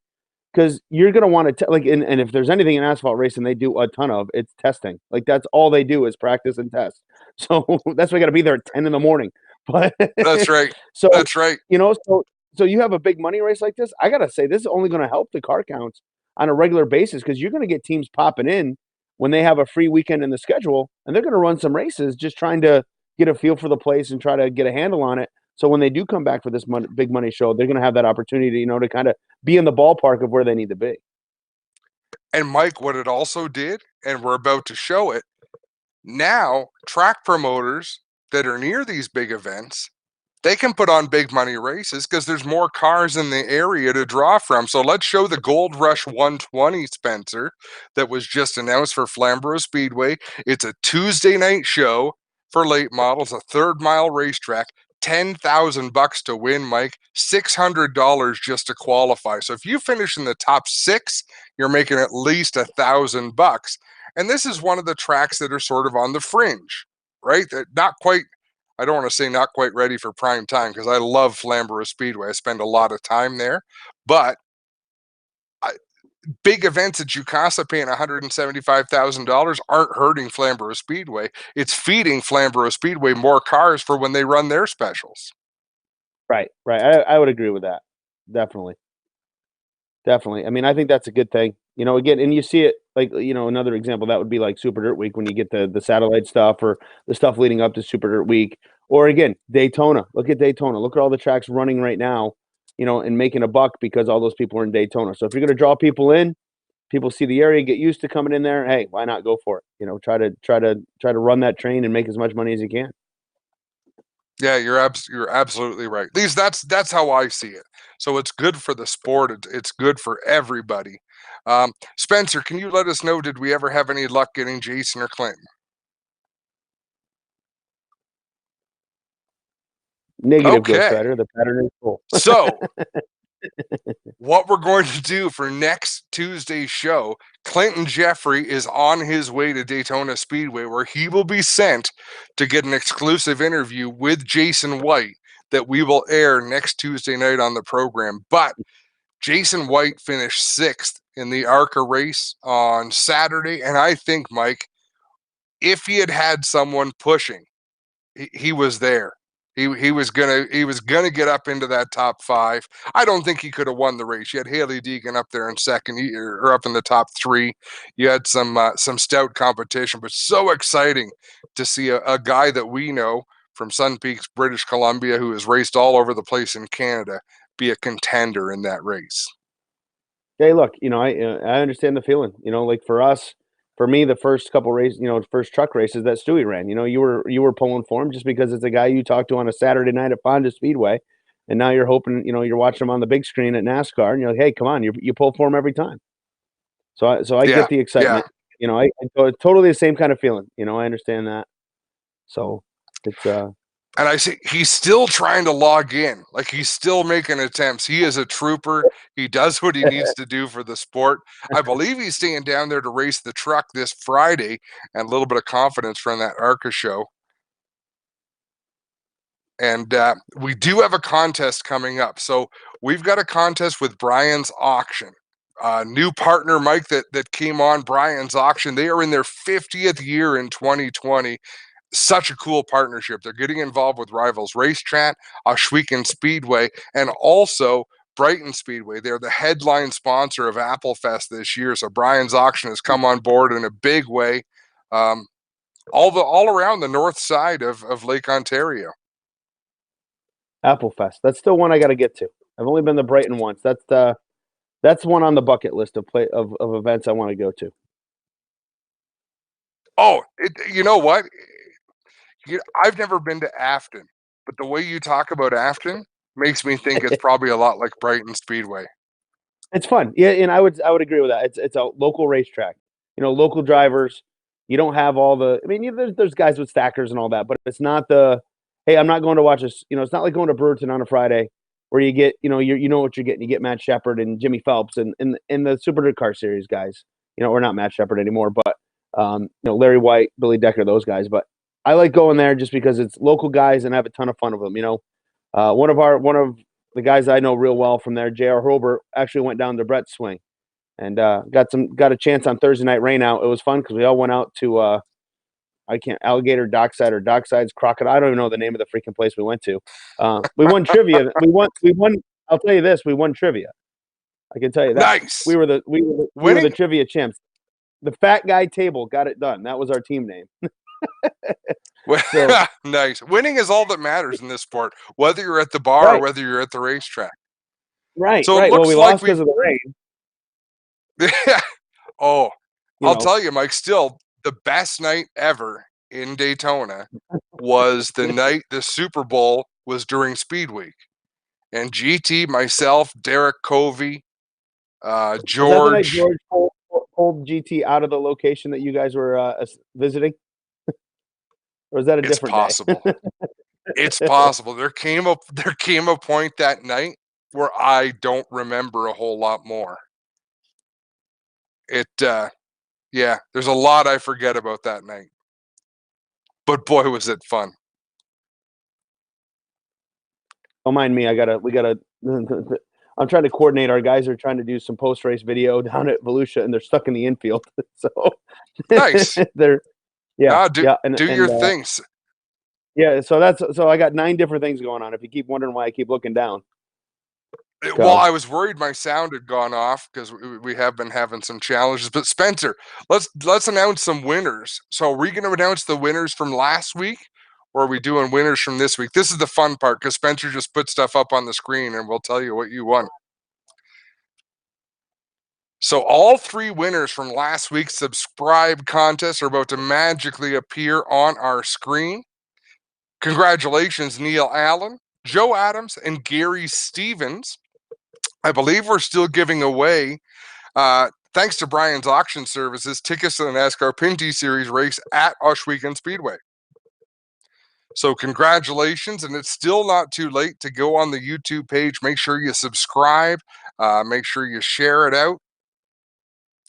because you're going to want to and if there's anything in asphalt racing they do a ton of, it's testing. Like that's all they do is practice and test. So that's why I got to be there at 10 in the morning. But That's right. so That's right. so you have a big money race like this. I got to say this is only going to help the car counts on a regular basis because you're going to get teams popping in when they have a free weekend in the schedule, and they're going to run some races just trying to get a feel for the place and try to get a handle on it. So when they do come back for this big money show, they're going to have that opportunity, to kind of be in the ballpark of where they need to be. And Mike, what it also did, and we're about to show it, now track promoters that are near these big events, they can put on big money races because there's more cars in the area to draw from. So let's show the Gold Rush 120, Spencer, that was just announced for Flamborough Speedway. It's a Tuesday night show for late models, a third mile racetrack. $10,000 to win, Mike. $600 just to qualify. So if you finish in the top six, you're making at least $1,000. And this is one of the tracks that are sort of on the fringe, right? That not quite, I don't want to say not quite ready for prime time because I love Flamborough Speedway. I spend a lot of time there, but big events at Jukasa paying $175,000 aren't hurting Flamborough Speedway. It's feeding Flamborough Speedway more cars for when they run their specials. Right. I would agree with that. Definitely. Definitely. I mean, I think that's a good thing. Again, and you see it like, another example that would be like Super Dirt Week when you get the satellite stuff or the stuff leading up to Super Dirt Week. Or again, Daytona. Look at Daytona. Look at all the tracks running right now, and making a buck because all those people are in Daytona. So if you're going to draw people in, people see the area, get used to coming in there. Hey, why not go for it? Try to run that train and make as much money as you can. Yeah, you're absolutely right. That's how I see it. So it's good for the sport. It's good for everybody. Spencer, can you let us know? Did we ever have any luck getting Jason or Clinton? Negative Ghost Okay. Rider. The pattern is full. So what we're going to do for next Tuesday's show, Clinton Jeffrey is on his way to Daytona Speedway, where he will be sent to get an exclusive interview with Jason White that we will air next Tuesday night on the program. But Jason White finished 6th in the ARCA race on Saturday, and I think, Mike, if he had had someone pushing, he was there. He was gonna get up into that top 5. I don't think he could have won the race. You had Haley Deegan up there in second, or up in the top 3. You had some stout competition, but so exciting to see a guy that we know from Sun Peaks, British Columbia, who has raced all over the place in Canada, be a contender in that race. Hey, look, I understand the feeling. Like for me, the first couple races, first truck races that Stewie ran, you were pulling for him just because it's a guy you talked to on a Saturday night at Fonda Speedway, and now you're hoping, you're watching him on the big screen at NASCAR, and you're like, hey, come on, you pull for him every time. So I get the excitement. Yeah. I totally the same kind of feeling. I understand that. So it's And I see he's still trying to log in. Like, he's still making attempts. He is a trooper. He does what he needs to do for the sport. I believe he's staying down there to race the truck this Friday, and a little bit of confidence from that ARCA show. And we do have a contest coming up. So we've got a contest with Brian's Auction. New partner, Mike, that came on Brian's Auction. They are in their 50th year in 2020. Such a cool partnership. They're getting involved with Rivalz Racetrack, Ohsweken Speedway, and also Brighton Speedway. They're the headline sponsor of Applefest this year. So Brian's Auction has come on board in a big way, all around the north side of Lake Ontario. Applefest. That's still one I got to get to. I've only been to Brighton once. That's one on the bucket list of events I want to go to. Oh, you know what? I've never been to Afton, but the way you talk about Afton makes me think it's probably a lot like Brighton Speedway. It's fun. Yeah, and I would agree with that. It's a local racetrack. Local drivers. You don't have all the. I mean, there's guys with stackers and all that, but it's not the. Hey, I'm not going to watch this. It's not like going to Brewerton on a Friday where you get, you know what you're getting. You get Matt Shepard and Jimmy Phelps and the Super Car Series guys. We're not Matt Shepard anymore, but Larry White, Billy Decker, those guys. But I like going there just because it's local guys and I have a ton of fun with them. One of the guys I know real well from there, J.R. Hurlbert, actually went down to Brett's swing and got a chance on Thursday night rain out. It was fun because we all went out to Alligator Dockside or Dockside's Crocodile. I don't even know the name of the freaking place we went to. We won trivia. We won. I'll tell you this: we won trivia. I can tell you that. Nice. We were the trivia champs. The Fat Guy Table got it done. That was our team name. So, nice. Winning is all that matters in this sport, whether you're at the bar or whether you're at the racetrack. Right. So right. it looks we like lost because of the rain. Oh, I'll tell you, Mike. Still, the best night ever in Daytona was the night the Super Bowl was during Speed Week, and GT, myself, Derek Covey, George. Was that the night George pulled GT out of the location that you guys were visiting? Or is that a different possible. day? It's possible. There came a point that night where I don't remember a whole lot more. Yeah, there's a lot I forget about that night. But boy, was it fun. Don't mind me. I'm trying to coordinate. Our guys are trying to do some post-race video down at Volusia, and they're stuck in the infield. So nice. do your things. Yeah, so I got 9 different things going on. If you keep wondering why I keep looking down. Well, I was worried my sound had gone off because we have been having some challenges. But Spencer, let's announce some winners. So are we going to announce the winners from last week, or are we doing winners from this week? This is the fun part because Spencer just put stuff up on the screen and we'll tell you what you won. So all 3 winners from last week's subscribe contest are about to magically appear on our screen. Congratulations, Neil Allen, Joe Adams, and Gary Stevens. I believe we're still giving away, thanks to Brian's Auction Services, tickets to the NASCAR Pinty Series race at Ohsweken Speedway. So congratulations, and it's still not too late to go on the YouTube page. Make sure you subscribe, make sure you share it out,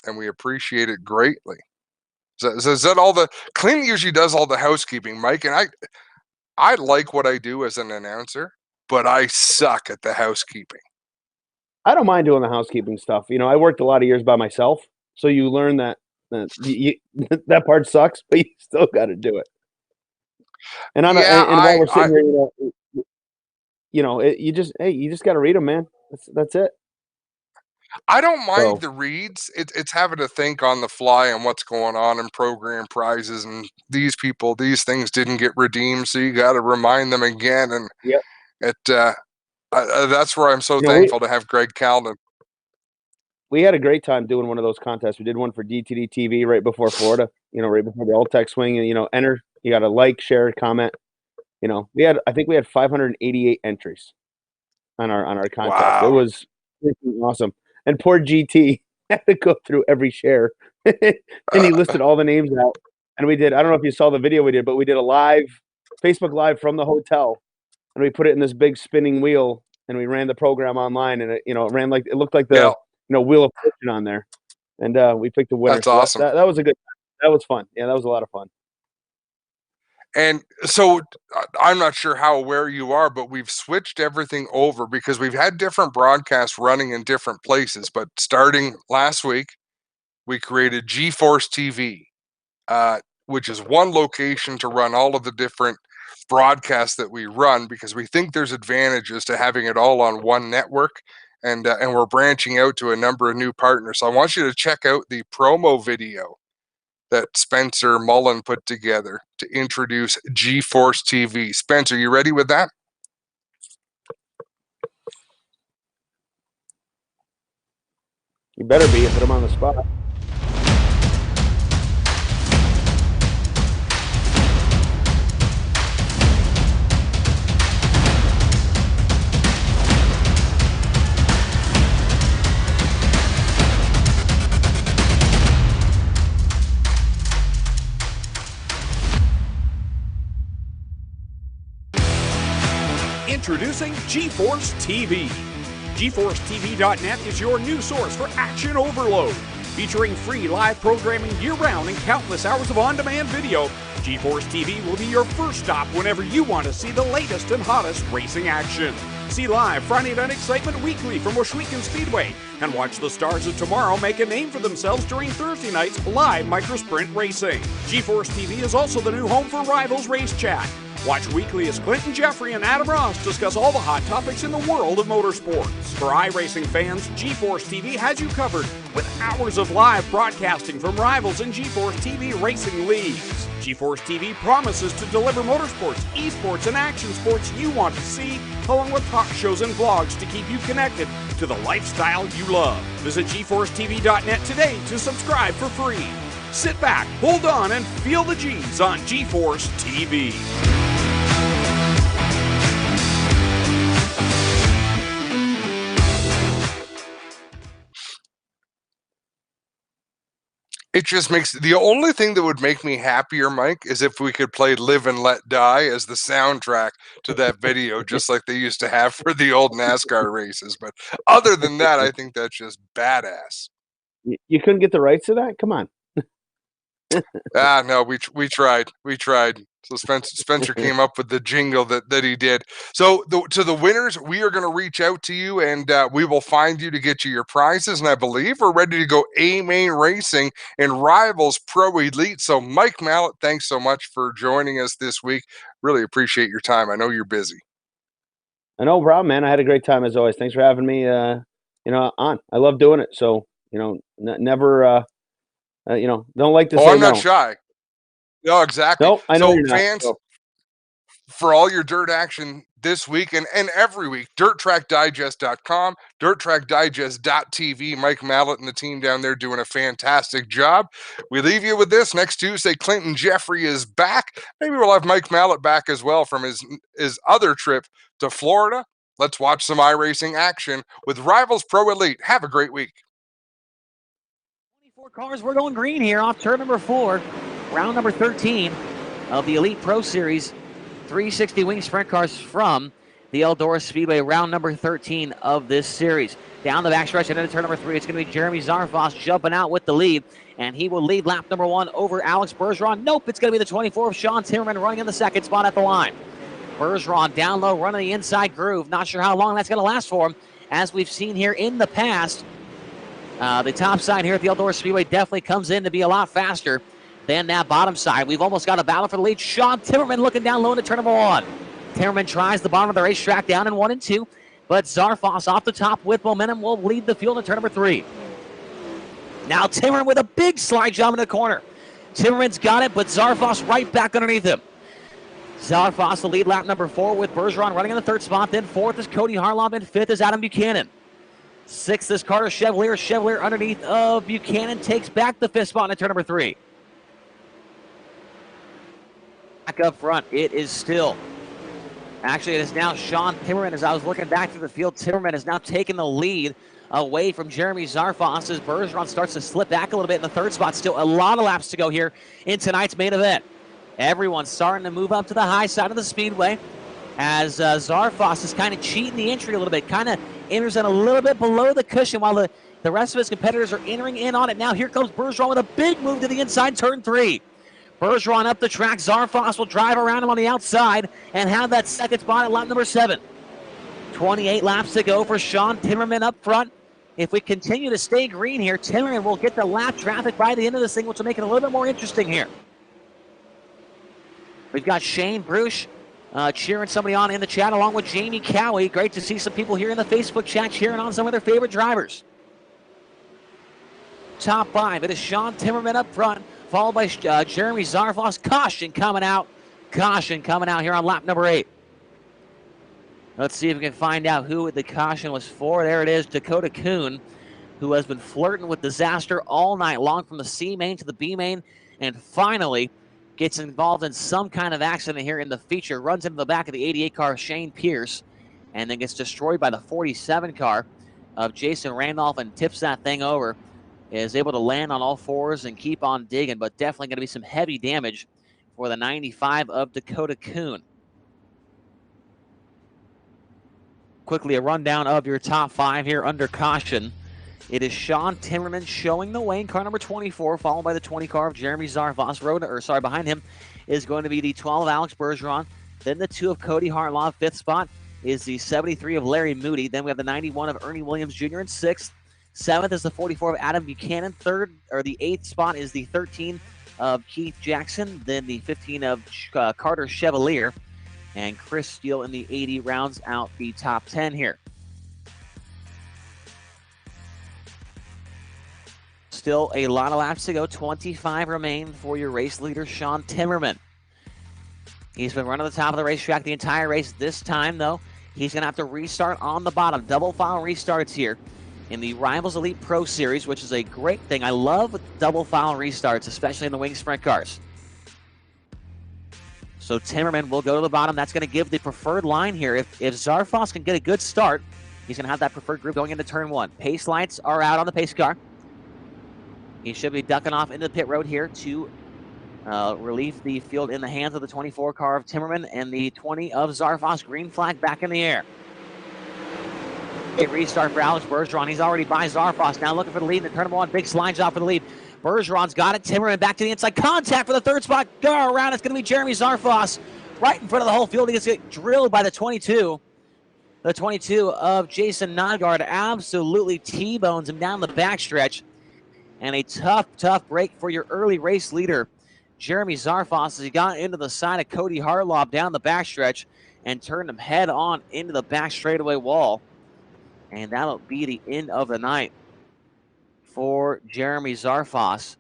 and we appreciate it greatly. So is that all the Clinton usually does all the housekeeping, Mike? And I like what I do as an announcer, but I suck at the housekeeping. I don't mind doing the housekeeping stuff. I worked a lot of years by myself, so you learn that that part sucks, but you still got to do it. And Yeah, while we're sitting here, you just got to read them, man. That's it. I don't mind So the reads. It's having to think on the fly on what's going on in program prizes, and these people, these things didn't get redeemed, so you got to remind them again. And yeah, that's where I'm so we thankful to have Greg Calden. we had a great time doing one of those contests. We did one for DTD TV right before Florida. Right before the All-Tech swing, and enter. You got to like, share, comment. I think we had 588 entries on our contest. It Wow. was awesome. And poor GT had to go through every share, and he listed all the names out. And we did. I don't know if you saw the video we did, but we did a live Facebook Live from the hotel, and we put it in this big spinning wheel, and we ran the program online, and it ran like it looked like the Wheel of Fortune on there, and we picked the winner. That's awesome. That was a good. That was fun. Yeah, that was a lot of fun. And so I'm not sure how aware you are, but we've switched everything over because we've had different broadcasts running in different places. But starting last week, we created GeForce TV, which is one location to run all of the different broadcasts that we run because we think there's advantages to having it all on one network. And we're branching out to a number of new partners. So I want you to check out the promo video that Spencer Mullen put together to introduce GeForce TV. Spencer, you ready with that? You better be. Put him on the spot. Introducing GeForce TV. GeForceTV.net is your new source for action overload. Featuring free live programming year-round and countless hours of on-demand video, GeForce TV will be your first stop whenever you want to see the latest and hottest racing action. See live Friday Night Excitement weekly from Washouican Speedway, and watch the stars of tomorrow make a name for themselves during Thursday night's live microsprint racing. GeForce TV is also the new home for Rivalz Race Chat. Watch weekly as Clinton Jeffrey and Adam Ross discuss all the hot topics in the world of motorsports. For iRacing fans, GeForce TV has you covered with hours of live broadcasting from Rivalz and GeForce TV racing leagues. GeForce TV promises to deliver motorsports, esports, and action sports you want to see, along with talk shows and vlogs to keep you connected to the lifestyle you love. Visit GeForceTV.net today to subscribe for free. Sit back, hold on, and feel the G's on GeForce TV. It just makes the only thing that would make me happier, Mike, is if we could play Live and Let Die as the soundtrack to that video, just like they used to have for the old NASCAR races. But other than that, I think that's just badass. You couldn't get the rights to that? Come on. No, we tried. So Spencer came up with the jingle that he did. So to the winners, we are going to reach out to you, and we will find you to get you your prizes. And I believe we're ready to go A-Main Racing in Rivalz Pro Elite. So Mike Mallett, thanks so much for joining us this week. Really appreciate your time. I know you're busy. No problem, man. I had a great time as always. Thanks for having me. On. I love doing it. So never. Don't like to say no. I'm not shy. No, exactly. Nope, I know you're fans, not. for all your dirt action this week and every week, DirtTrackDigest.com, DirtTrackDigest.tv. Mike Mallett and the team down there doing a fantastic job. We leave you with this. Next Tuesday, Clinton Jeffrey is back. Maybe we'll have Mike Mallett back as well from his other trip to Florida. Let's watch some iRacing action with Rivalz Pro Elite. Have a great week. 24 cars, we're going green here off turn number 4, round number 13 of the Elite Pro Series. 360 wing sprint cars from the Eldora Speedway, round number 13 of this series. Down the backstretch and into turn number 3, it's going to be Jeremy Zarfos jumping out with the lead, and he will lead lap number 1 over Alex Bergeron. Nope, it's going to be the 24 of Sean Timmerman running in the second spot at the line. Bergeron down low, running the inside groove. Not sure how long that's going to last for him. As we've seen here in the past, the top side here at the Eldora Speedway definitely comes in to be a lot faster than that bottom side. We've almost got a battle for the lead. Sean Timmerman looking down low into turn number 1. Timmerman tries the bottom of the racetrack down in 1 and 2, but Zarfos off the top with momentum will lead the field in turn number 3. Now Timmerman with a big slide jump in the corner. Timmerman's got it, but Zarfos right back underneath him. Zarfos the lead lap number 4 with Bergeron running in the 3rd spot. Then 4th is Cody Harloff, and 5th is Adam Buchanan. 6th is Carter Chevalier. Chevalier underneath of Buchanan takes back the 5th spot in turn number 3. Back up front, it is still. Actually, it is now Sean Timmerman. As I was looking back through the field, Timmerman has now taken the lead away from Jeremy Zarfos as Bergeron starts to slip back a little bit in the 3rd spot. Still a lot of laps to go here in tonight's main event. Everyone's starting to move up to the high side of the speedway as Zarfos is kind of cheating the entry a little bit, kind of enters in a little bit below the cushion while the rest of his competitors are entering in on it. Now here comes Bergeron with a big move to the inside, turn 3. Bergeron up the track. Zarfos will drive around him on the outside and have that second spot at lap number 7. 28 laps to go for Sean Timmerman up front. If we continue to stay green here, Timmerman will get the lap traffic by the end of this thing, which will make it a little bit more interesting here. We've got Shane Bruce cheering somebody on in the chat along with Jamie Cowie. Great to see some people here in the Facebook chat cheering on some of their favorite drivers. Top 5, it is Sean Timmerman up front, followed by Jeremy Zarfos. Caution coming out here on lap number 8. Let's see if we can find out who the caution was for. There it is, Dakota Kuhn, who has been flirting with disaster all night long from the C main to the B main, and finally gets involved in some kind of accident here in the feature, runs into the back of the 88 car, Shane Pierce, and then gets destroyed by the 47 car of Jason Randolph and tips that thing over. Is able to land on all fours and keep on digging, but definitely going to be some heavy damage for the 95 of Dakota Kuhn. Quickly, a rundown of your top 5 here under caution. It is Sean Timmerman showing the way in car number 24, followed by the 20 car of Jeremy Zarfos. Behind him is going to be the 12 of Alex Bergeron. Then the 2 of Cody Harloff. 5th spot is the 73 of Larry Moody. Then we have the 91 of Ernie Williams Jr. in 6th. 7th is the 44 of Adam Buchanan. The 8th spot is the 13 of Keith Jackson. Then the 15 of Carter Chevalier. And Chris Steele in the 80 rounds out the top 10 here. Still a lot of laps to go. 25 remain for your race leader, Sean Timmerman. He's been running the top of the racetrack the entire race. This time, though, he's going to have to restart on the bottom. Double file restarts here in the Rivalz Elite Pro Series, which is a great thing. I love double file restarts, especially in the wing sprint cars. So Timmerman will go to the bottom. That's going to give the preferred line here. If Zarfos can get a good start, he's going to have that preferred group going into turn 1. Pace lights are out on the pace car. He should be ducking off into the pit road here to relieve the field in the hands of the 24 car of Timmerman and the 20 of Zarfos. Green flag back in the air. A restart for Alex Bergeron. He's already by Zarfos. Now looking for the lead in the turn number 1. Big slide job for the lead. Bergeron's got it. Timmerman back to the inside. Contact for the 3rd spot. Go around. It's going to be Jeremy Zarfos right in front of the whole field. He gets drilled by the 22. The 22 of Jason Nygaard absolutely T-bones him down the backstretch. And a tough break for your early race leader, Jeremy Zarfos, as he got into the side of Cody Harloff down the backstretch and turned him head on into the back straightaway wall. And that'll be the end of the night for Jeremy Zarfos.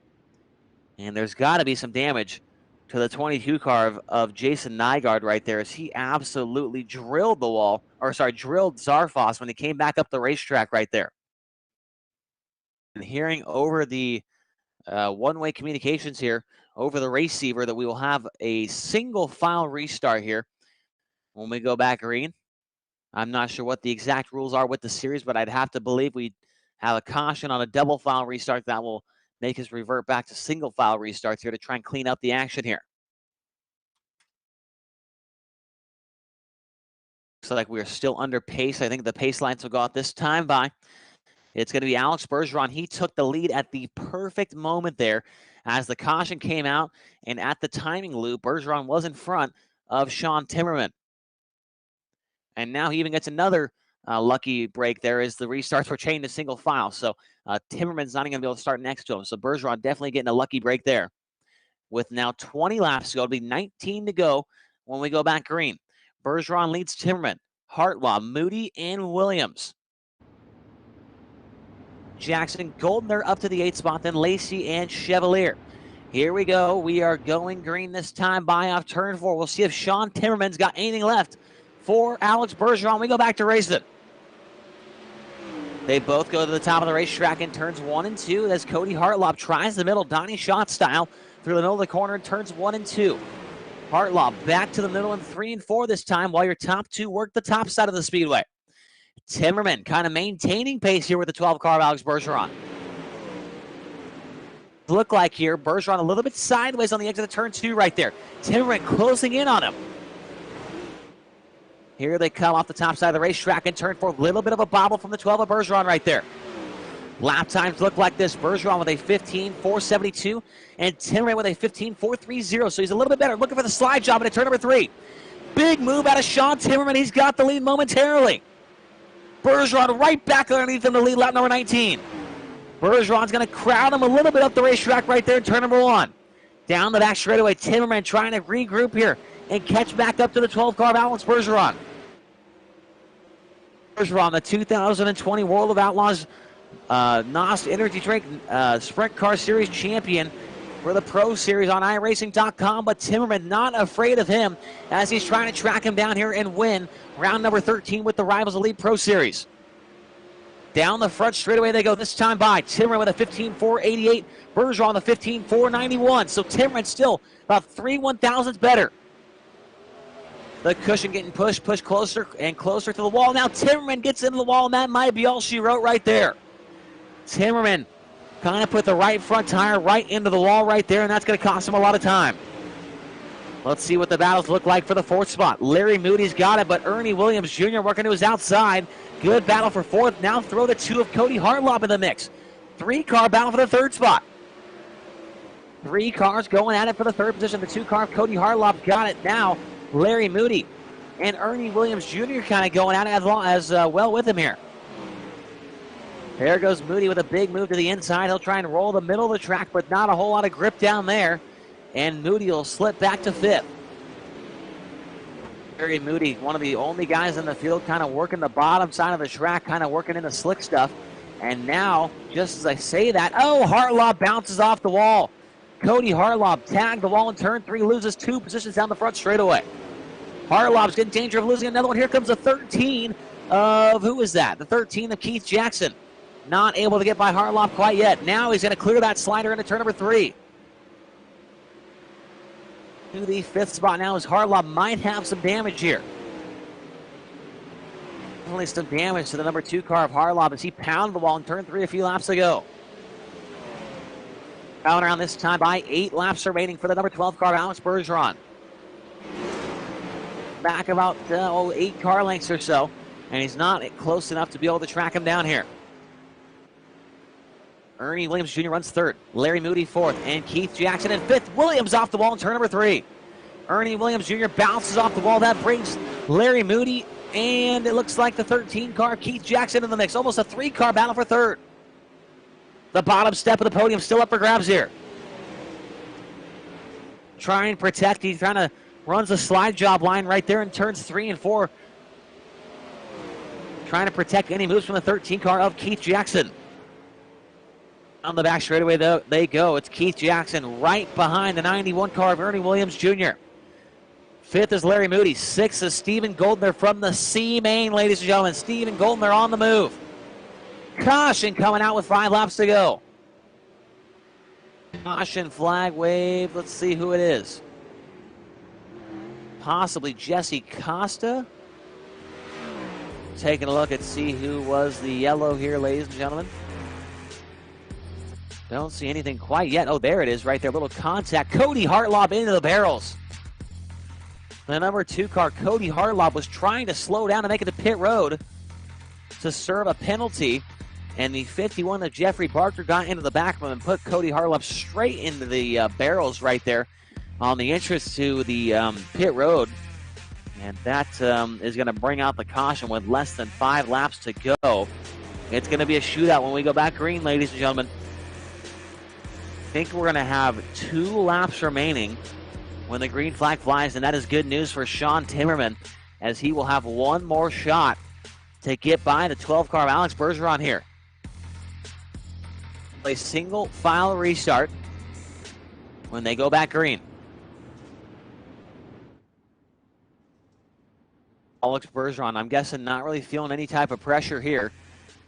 And there's got to be some damage to the 22 car of Jason Nygaard right there, as he absolutely drilled drilled Zarfos when he came back up the racetrack right there. And hearing over the one-way communications here over the receiver that we will have a single file restart here when we go back green. I'm not sure what the exact rules are with the series, but I'd have to believe we have a caution on a double file restart that will make us revert back to single file restarts here to try and clean up the action here. Looks like we're still under pace. I think the pace lines will go out this time by. It's going to be Alex Bergeron. He took the lead at the perfect moment there as the caution came out, and at the timing loop, Bergeron was in front of Sean Timmerman. And now he even gets another lucky break there as the restarts were chained to single file. So Timmerman's not even going to be able to start next to him. So Bergeron definitely getting a lucky break there. With now 20 laps to go, it'll be 19 to go when we go back green. Bergeron leads Timmerman, Hartlaw, Moody, and Williams. Jackson, Goldner up to the 8th spot, then Lacey and Chevalier. Here we go. We are going green this time by off turn 4. We'll see if Sean Timmerman's got anything left for Alex Bergeron. We go back to racing. They both go to the top of the racetrack in turns 1 and 2 as Cody Hartlaub tries the middle, Donnie Schatz style, through the middle of the corner in turns 1 and 2. Hartlaub back to the middle in 3 and 4 this time while your top 2 work the top side of the speedway. Timmerman kind of maintaining pace here with the 12 car of Alex Bergeron. Look like here, Bergeron a little bit sideways on the edge of the turn 2 right there. Timmerman closing in on him. Here they come off the top side of the racetrack in turn 4. A little bit of a bobble from the 12 of Bergeron right there. Lap times look like this. Bergeron with a 15.472 and Timmerman with a 15.430. So he's a little bit better. Looking for the slide job into turn number 3. Big move out of Sean Timmerman. He's got the lead momentarily. Bergeron right back underneath in the lead, lap number 19. Bergeron's going to crowd him a little bit up the racetrack right there in turn number 1. Down the back straightaway, Timmerman trying to regroup here and catch back up to the 12 car of Alex Bergeron. Bergeron, the 2020 World of Outlaws NOS Energy Drink Sprint Car Series champion for the Pro Series on iRacing.com, but Timmerman not afraid of him as he's trying to track him down here and win round number 13 with the Rivalz Elite Pro Series. Down the front straightaway they go this time by. Timmerman with a 15.488, Bergeron the 15.491. So Timmerman still about 3 1,000ths better. The cushion getting pushed closer and closer to the wall. Now Timmerman gets into the wall, and that might be all she wrote right there. Timmerman kind of put the right front tire right into the wall right there, and that's going to cost him a lot of time. Let's see what the battles look like for the 4th spot. Larry Moody's got it, but Ernie Williams Jr. working to his outside. Good battle for 4th. Now throw the 2 of Cody Hartlaub in the mix. 3-car battle for the 3rd spot. 3 cars going at it for the 3rd position. The 2-car of Cody Hartlaub got it now. Larry Moody and Ernie Williams Jr. kind of going at it as well with him here. There goes Moody with a big move to the inside. He'll try and roll the middle of the track, but not a whole lot of grip down there. And Moody will slip back to 5th. Larry Moody, one of the only guys in the field kind of working the bottom side of the track, kind of working in the slick stuff. And now, just as I say that, Hartlaub bounces off the wall. Cody Hartlaub tagged the wall in turn 3, loses 2 positions down the front straightaway. Hartlaub's in danger of losing another one. Here comes the 13 of, who is that? The 13 of Keith Jackson. Not able to get by Hartlaub quite yet. Now he's going to clear that slider into turn number 3. To the 5th spot now as Hartlaub might have some damage here. Definitely some damage to the number 2 car of Hartlaub as he pounded the wall in turn 3 a few laps ago. Out around this time by 8 laps remaining for the number 12 car of Alex Bergeron. Back about 8 car lengths or so, and he's not close enough to be able to track him down here. Ernie Williams Jr. runs 3rd. Larry Moody 4th. And Keith Jackson in 5th. Williams off the wall in turn number 3. Ernie Williams Jr. bounces off the wall. That brings Larry Moody. And it looks like the 13 car Keith Jackson in the mix. Almost a 3-car battle for 3rd. The bottom step of the podium still up for grabs here. Trying to protect. He's trying to runs the slide job line right there in turns 3 and 4. Trying to protect any moves from the 13 car of Keith Jackson. On the back straightaway, though, they go. It's Keith Jackson right behind the 91 car of Ernie Williams Jr. 5th is Larry Moody. 6th is Stephen Goldner from the C main, ladies and gentlemen. Stephen Goldner on the move. Caution coming out with 5 laps to go. Caution flag wave. Let's see who it is. Possibly Jesse Costa. Taking a look and see who was the yellow here, ladies and gentlemen. Don't see anything quite yet. Oh, there it is right there. Little contact. Cody Hartlaub into the barrels. The number 2 car, Cody Harlob, was trying to slow down to make it to pit road to serve a penalty. And the 51 of Jeffrey Barker got into the back of him and put Cody Harlob straight into the barrels right there on the entrance to the pit road. And that is going to bring out the caution with less than 5 laps to go. It's going to be a shootout when we go back green, ladies and gentlemen. I think we're going to have 2 laps remaining when the green flag flies, and that is good news for Sean Timmerman, as he will have one more shot to get by the 12 car of Alex Bergeron here. A single file restart when they go back green. Alex Bergeron, I'm guessing, not really feeling any type of pressure here,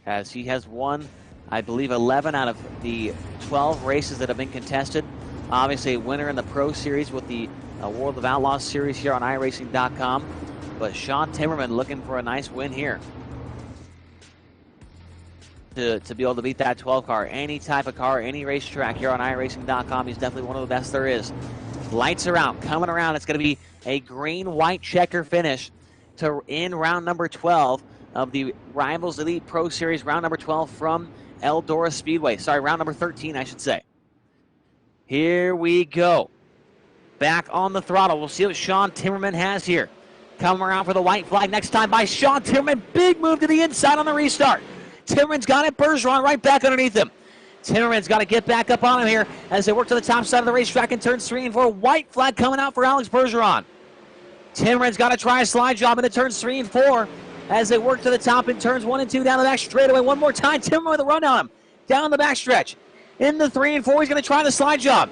as he has won, I believe, 11 out of the 12 races that have been contested. Obviously, a winner in the Pro Series with the World of Outlaws Series here on iRacing.com. But Sean Timmerman looking for a nice win here to be able to beat that 12 car. Any type of car, any racetrack here on iRacing.com, he's definitely one of the best there is. Lights are out, coming around. It's going to be a green-white checker finish to end round number 12 of the Rivalz Elite Pro Series, round number 12 from Eldora Speedway. Sorry, round number 13, I should say. Here we go. Back on the throttle. We'll see what Sean Timmerman has here. Coming around for the white flag next time by Sean Timmerman. Big move to the inside on the restart. Timmerman's got it. Bergeron right back underneath him. Timmerman's got to get back up on him here as they work to the top side of the racetrack in turns 3 and 4. White flag coming out for Alex Bergeron. Timmerman's got to try a slide job into turns 3 and 4 as they work to the top in turns 1 and 2 down the back straightaway. One more time. Timmerman with a run on him. Down the back stretch. In the 3 and 4, he's going to try the slide job.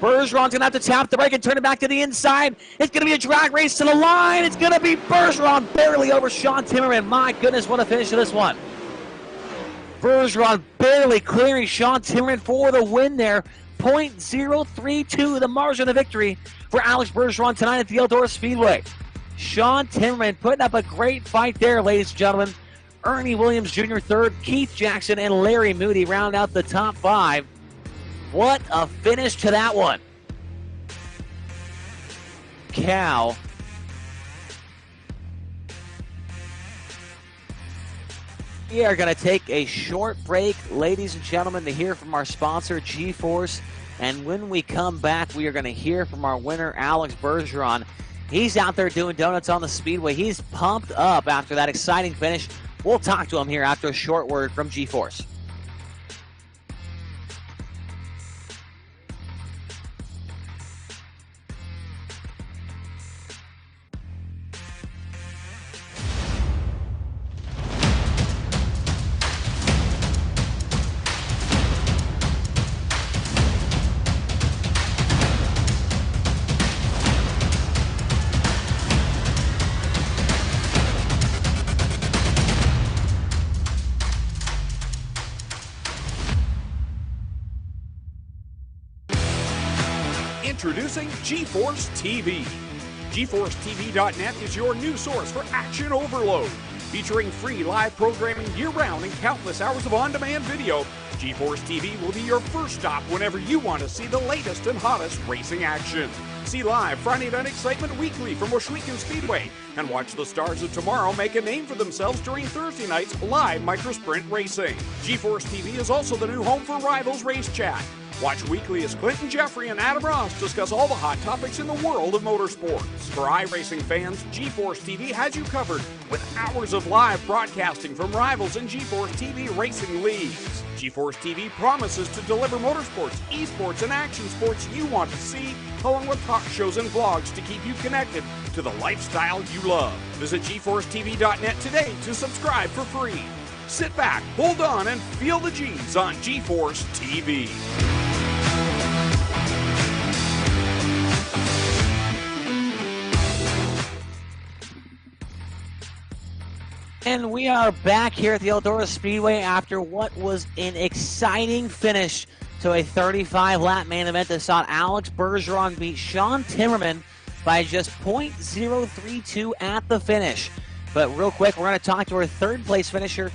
Bergeron's going to have to tap the brake and turn it back to the inside. It's going to be a drag race to the line. It's going to be Bergeron barely over Sean Timmerman. My goodness, what a finish to this one. Bergeron barely clearing Sean Timmerman for the win there. .032, the margin of victory for Alex Bergeron tonight at the Eldora Speedway. Sean Timmerman putting up a great fight there, ladies and gentlemen. Ernie Williams Jr. third, Keith Jackson and Larry Moody round out the top 5. What a finish to that one. Cal. We are going to take a short break, ladies and gentlemen, to hear from our sponsor, G-Force. And when we come back, we are going to hear from our winner, Alex Bergeron. He's out there doing donuts on the speedway. He's pumped up after that exciting finish. We'll talk to him here after a short word from G-Force. Introducing GeForce TV. GeForceTV.net is your new source for action overload. Featuring free live programming year-round and countless hours of on-demand video, GeForce TV will be your first stop whenever you want to see the latest and hottest racing action. See live Friday Night Excitement weekly from Washougal Speedway, and watch the stars of tomorrow make a name for themselves during Thursday night's live microsprint racing. GeForce TV is also the new home for Rivalz Race Chat. Watch weekly as Clinton Jeffrey and Adam Ross discuss all the hot topics in the world of motorsports. For iRacing fans, GeForce TV has you covered with hours of live broadcasting from Rivalz and GeForce TV racing leagues. GeForce TV promises to deliver motorsports, esports, and action sports you want to see, along with talk shows and vlogs to keep you connected to the lifestyle you love. Visit GeForceTV.net today to subscribe for free. Sit back, hold on, and feel the G's on GeForce TV. And we are back here at the Eldora Speedway after what was an exciting finish to a 35-lap main event that saw Alex Bergeron beat Sean Timmerman by just .032 at the finish. But real quick, we're going to talk to our third-place finisher,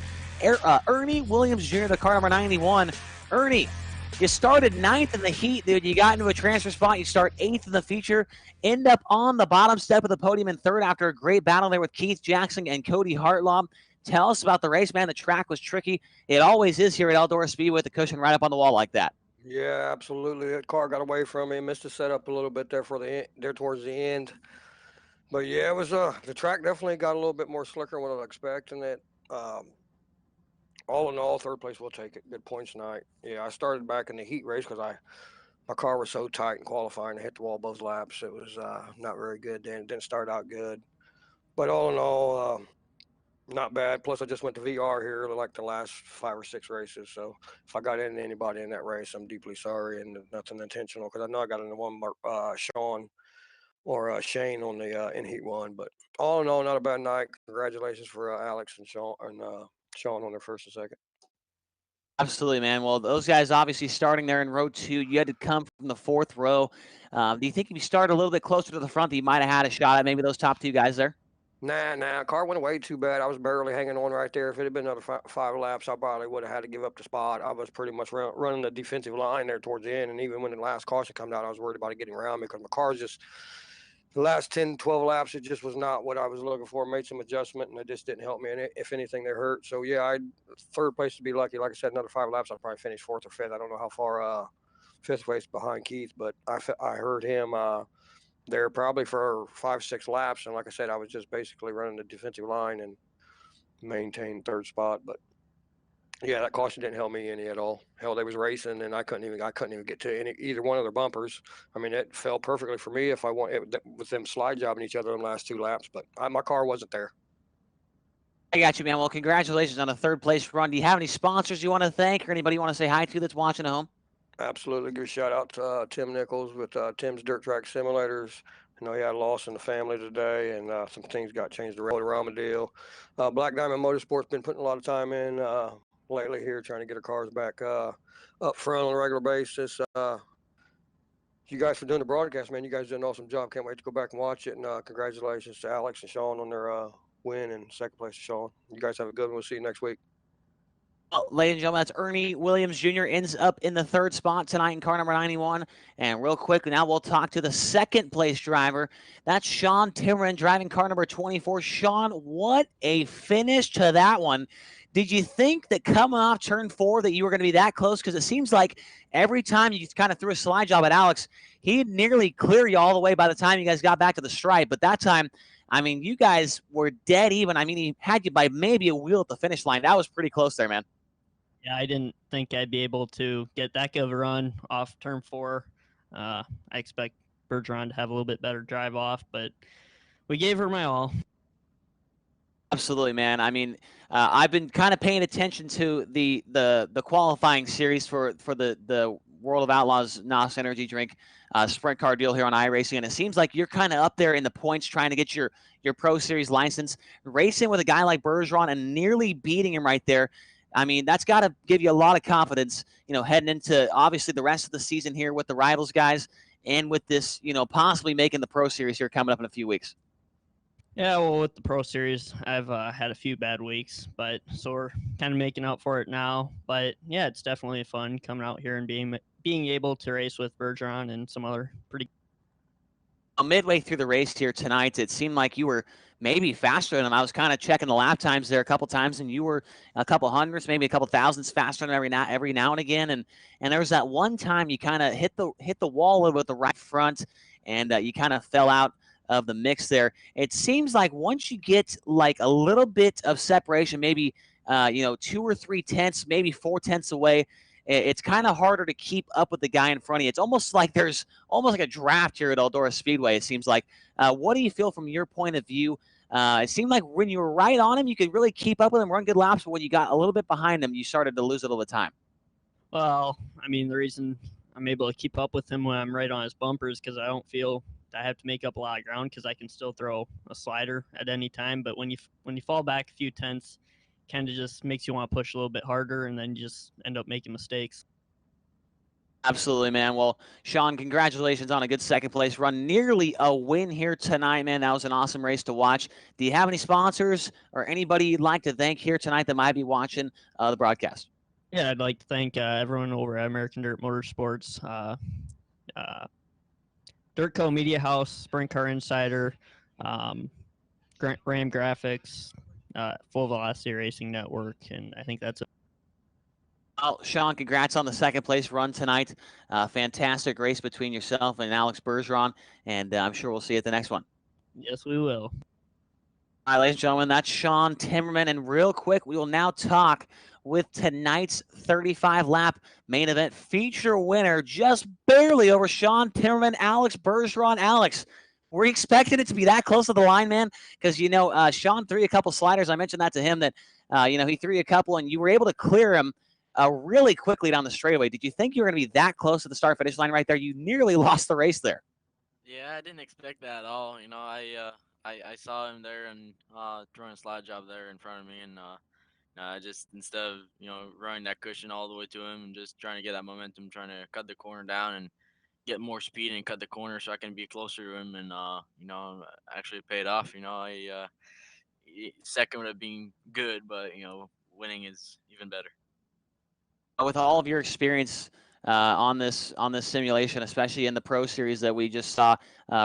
Ernie Williams Jr., the car number 91. Ernie, You started 9th in the heat, dude. You got into a transfer spot. You start 8th in the feature. End up on the bottom step of the podium in 3rd after a great battle there with Keith Jackson and Cody Hartlaw. Tell us about the race, man. The track was tricky. It always is here at Eldora Speedway with the cushion right up on the wall like that. Yeah, absolutely. That car got away from me. Missed the setup a little bit there towards the end. But yeah, it was the track definitely got a little bit more slicker than what I was expecting. It all in all, 3rd place, we'll take it. Good points tonight. Yeah, I started back in the heat race because my car was so tight in qualifying. I hit the wall both laps. It was not very good then. It didn't start out good. But all in all, not bad. Plus, I just went to VR here like the last 5 or 6 races. So if I got into anybody in that race, I'm deeply sorry and nothing intentional because I know I got into one Sean or Shane on the in Heat 1. But all in all, not a bad night. Congratulations for Alex and Sean on their 1st and 2nd. Absolutely, man. Well, those guys obviously starting there in row 2. You had to come from the 4th row. Do you think if you started a little bit closer to the front that you might have had a shot at maybe those top 2 guys there? Nah. Car went away too bad. I was barely hanging on right there. If it had been another 5 laps, I probably would have had to give up the spot. I was pretty much running the defensive line there towards the end. And even when the last caution came out, I was worried about it getting around me because my car's just – the last 10, 12 laps, it just was not what I was looking for. Made some adjustment, and it just didn't help me. And if anything, they hurt. So, yeah, 3rd place to be lucky. Like I said, another 5 laps, I'd probably finish 4th or 5th. I don't know how far 5th place behind Keith, but I heard him there probably for 5, 6 laps. And like I said, I was just basically running the defensive line and maintained 3rd spot. But, yeah, that caution didn't help me any at all. Hell, they was racing, and I couldn't even get to either one of their bumpers. I mean, it fell perfectly for me if I want it, with them slide jobbing each other in the last 2 laps. But my car wasn't there. I got you, man. Well, congratulations on a 3rd place run. Do you have any sponsors you want to thank or anybody you want to say hi to that's watching at home? Absolutely. Give a shout out to Tim Nichols with Tim's Dirt Track Simulators. I know he had a loss in the family today, and some things got changed. The Rama deal. Black Diamond Motorsports been putting a lot of time in lately here, trying to get our cars back up front on a regular basis. You guys for doing the broadcast, man. You guys did an awesome job. Can't wait to go back and watch it. And congratulations to Alex and Sean on their win, and 2nd place to Sean. You guys have a good one. We'll see you next week. Well, ladies and gentlemen, that's Ernie Williams Jr. ends up in the 3rd spot tonight in car number 91. And real quick, now we'll talk to the 2nd place driver. That's Sean Timmerman driving car number 24. Sean, what a finish to that one. Did you think that coming off turn 4 that you were going to be that close? Because it seems like every time you kind of threw a slide job at Alex, he'd nearly clear you all the way by the time you guys got back to the stripe. But that time, I mean, you guys were dead even. I mean, he had you by maybe a wheel at the finish line. That was pretty close there, man. Yeah, I didn't think I'd be able to get that good of a run off turn 4. I expect Bergeron to have a little bit better drive off, but we gave her my all. Absolutely, man. I mean, I've been kind of paying attention to the qualifying series for the World of Outlaws NOS Energy Drink sprint car deal here on iRacing, and it seems like you're kind of up there in the points trying to get your Pro Series license, racing with a guy like Bergeron and nearly beating him right there. I mean, that's got to give you a lot of confidence, heading into obviously the rest of the season here with the Rivalz guys and with this, possibly making the Pro Series here coming up in a few weeks. Yeah, well, with the Pro Series, I've had a few bad weeks, but so we're kind of making up for it now. But yeah, it's definitely fun coming out here and being able to race with Bergeron and some other pretty. Midway through the race here tonight, it seemed like you were maybe faster than him. I was kind of checking the lap times there a couple times, and you were a couple hundreds, maybe a couple thousandths faster than every now and again. And there was that one time you kind of hit the wall a little bit with the right front, and you kind of fell out of the mix there. It seems like once you get like a little bit of separation, maybe 2 or 3 tenths, maybe 4 tenths away, it's kind of harder to keep up with the guy in front of you. It's almost like there's almost like a draft here at Eldora Speedway, it seems like. What do you feel from your point of view? It seemed like when you were right on him, you could really keep up with him, run good laps, but when you got a little bit behind him, you started to lose a little bit of time. Well, I mean, the reason I'm able to keep up with him when I'm right on his bumpers because I don't feel I have to make up a lot of ground because I can still throw a slider at any time. But when you fall back a few tenths, kind of just makes you want to push a little bit harder, and then you just end up making mistakes. Absolutely, man. Well, Sean, congratulations on a good second place run. Nearly a win here tonight, man. That was an awesome race to watch. Do you have any sponsors or anybody you'd like to thank here tonight that might be watching the broadcast? Yeah, I'd like to thank everyone over at American Dirt Motorsports, Dirtco Media House, Sprint Car Insider, um, Ram Graphics, Full Velocity Racing Network, and I think that's it. Well, Sean, congrats on the second place run tonight. Fantastic race between yourself and Alex Bergeron, and I'm sure we'll see you at the next one. Yes, we will. All right, ladies and gentlemen, that's Sean Timmerman. And real quick, we will now talk with tonight's 35-lap main event feature winner, just barely over Sean Timmerman, Alex Bergeron. Alex, were you expecting it to be that close to the line, man? Because, Sean threw a couple sliders. I mentioned that to him that, he threw a couple, and you were able to clear him really quickly down the straightaway. Did you think you were going to be that close to the start-finish line right there? You nearly lost the race there. Yeah, I didn't expect that at all. I saw him there and throwing a slide job there in front of me, and I just, instead of running that cushion all the way to him and just trying to get that momentum, trying to cut the corner down and get more speed and cut the corner so I can be closer to him, and actually paid off. Second would have been good, but winning is even better. With all of your experience on this simulation, especially in the Pro Series that we just saw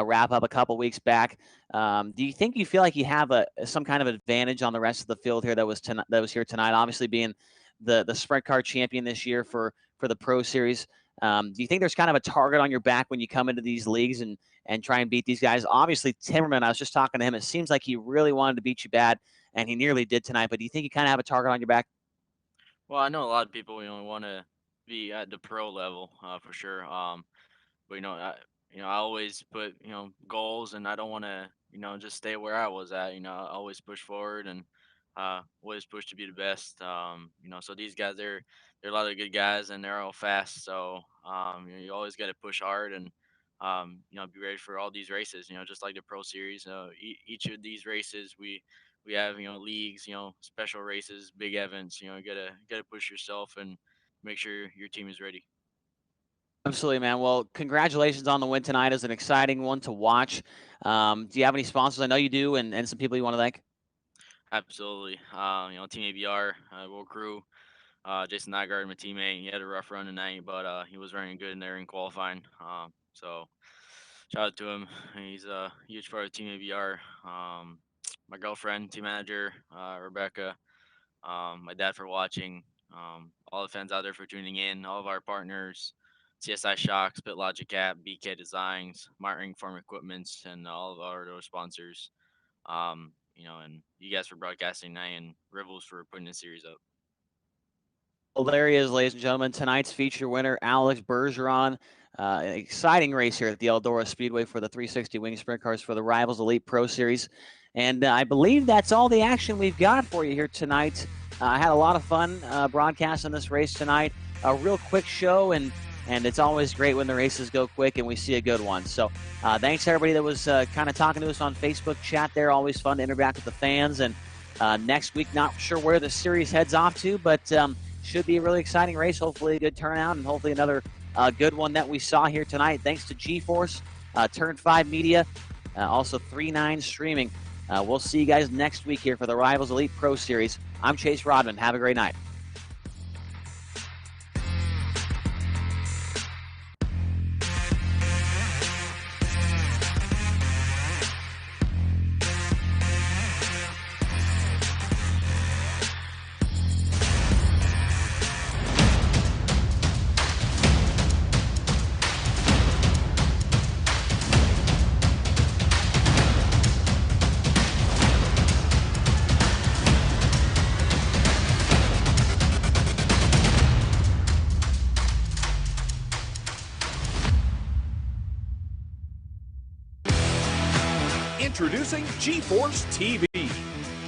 wrap up a couple weeks back, do you think you feel like you have some kind of advantage on the rest of the field here that was here tonight? Obviously, being the sprint car champion this year for the Pro Series, do you think there's kind of a target on your back when you come into these leagues and try and beat these guys? Obviously, Timmerman, I was just talking to him. It seems like he really wanted to beat you bad, and he nearly did tonight. But do you think you kind of have a target on your back? Well, I know a lot of people want to be at the pro level for sure. But I always put goals, and I don't want to just stay where I was at. I always push forward and always push to be the best. So these guys, they're a lot of good guys, and they're all fast. So you always got to push hard and be ready for all these races. Just like the Pro Series, each of these races we have leagues, special races, big events. You gotta push yourself and make sure your team is ready. Absolutely, man. Well, congratulations on the win tonight. It's an exciting one to watch. Do you have any sponsors? I know you do, and some people you want to thank. Absolutely. Team ABR, World Crew, Jason Nygaard, my teammate. He had a rough run tonight, but he was running good in there in qualifying. So shout out to him. He's a huge part of Team ABR. My girlfriend, team manager, Rebecca. My dad for watching. All the fans out there for tuning in. All of our partners, CSI Shocks, Pit Logic App, BK Designs, Martin Farm Equipments, and all of our other sponsors. And you guys for broadcasting tonight, and Rivalz for putting this series up. Well, there he is, ladies and gentlemen. Tonight's feature winner, Alex Bergeron. An exciting race here at the Eldora Speedway for the 360 Wing Sprint Cars for the Rivalz Elite Pro Series. And I believe that's all the action we've got for you here tonight. I had a lot of fun broadcasting this race tonight. A real quick show, and it's always great when the races go quick and we see a good one. So thanks to everybody that was kind of talking to us on Facebook chat there. Always fun to interact with the fans. And next week, not sure where the series heads off to, but should be a really exciting race. Hopefully a good turnout, and hopefully another good one that we saw here tonight. Thanks to GeForce, Turn 5 Media, also 3-9 Streaming. We'll see you guys next week here for the Rivalz Elite Pro Series. I'm Chase Rodman. Have a great night. Introducing GeForce TV.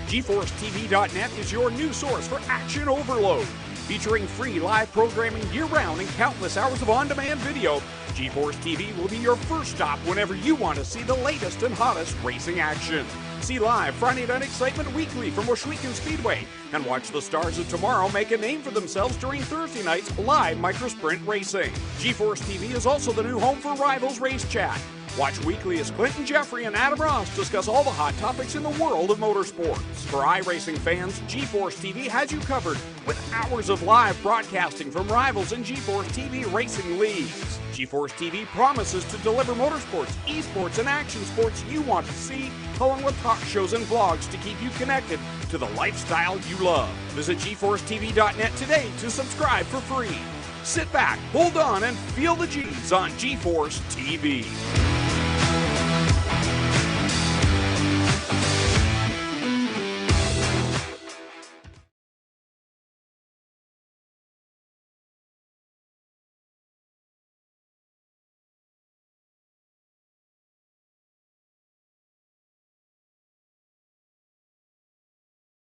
GeForceTV.net is your new source for action overload. Featuring free live programming year-round and countless hours of on-demand video, GeForce TV will be your first stop whenever you want to see the latest and hottest racing action. See live Friday Night Excitement weekly from Washougal Speedway, and watch the stars of tomorrow make a name for themselves during Thursday night's live microsprint racing. GeForce TV is also the new home for Rivalz Race Chat. Watch weekly as Clinton Jeffrey and Adam Ross discuss all the hot topics in the world of motorsports. For iRacing fans, G-Force TV has you covered with hours of live broadcasting from Rivalz and G-Force TV racing leagues. G-Force TV promises to deliver motorsports, esports, and action sports you want to see, along with talk shows and vlogs to keep you connected to the lifestyle you love. Visit GeForceTV.net today to subscribe for free. Sit back, hold on, and feel the G's on G-Force TV.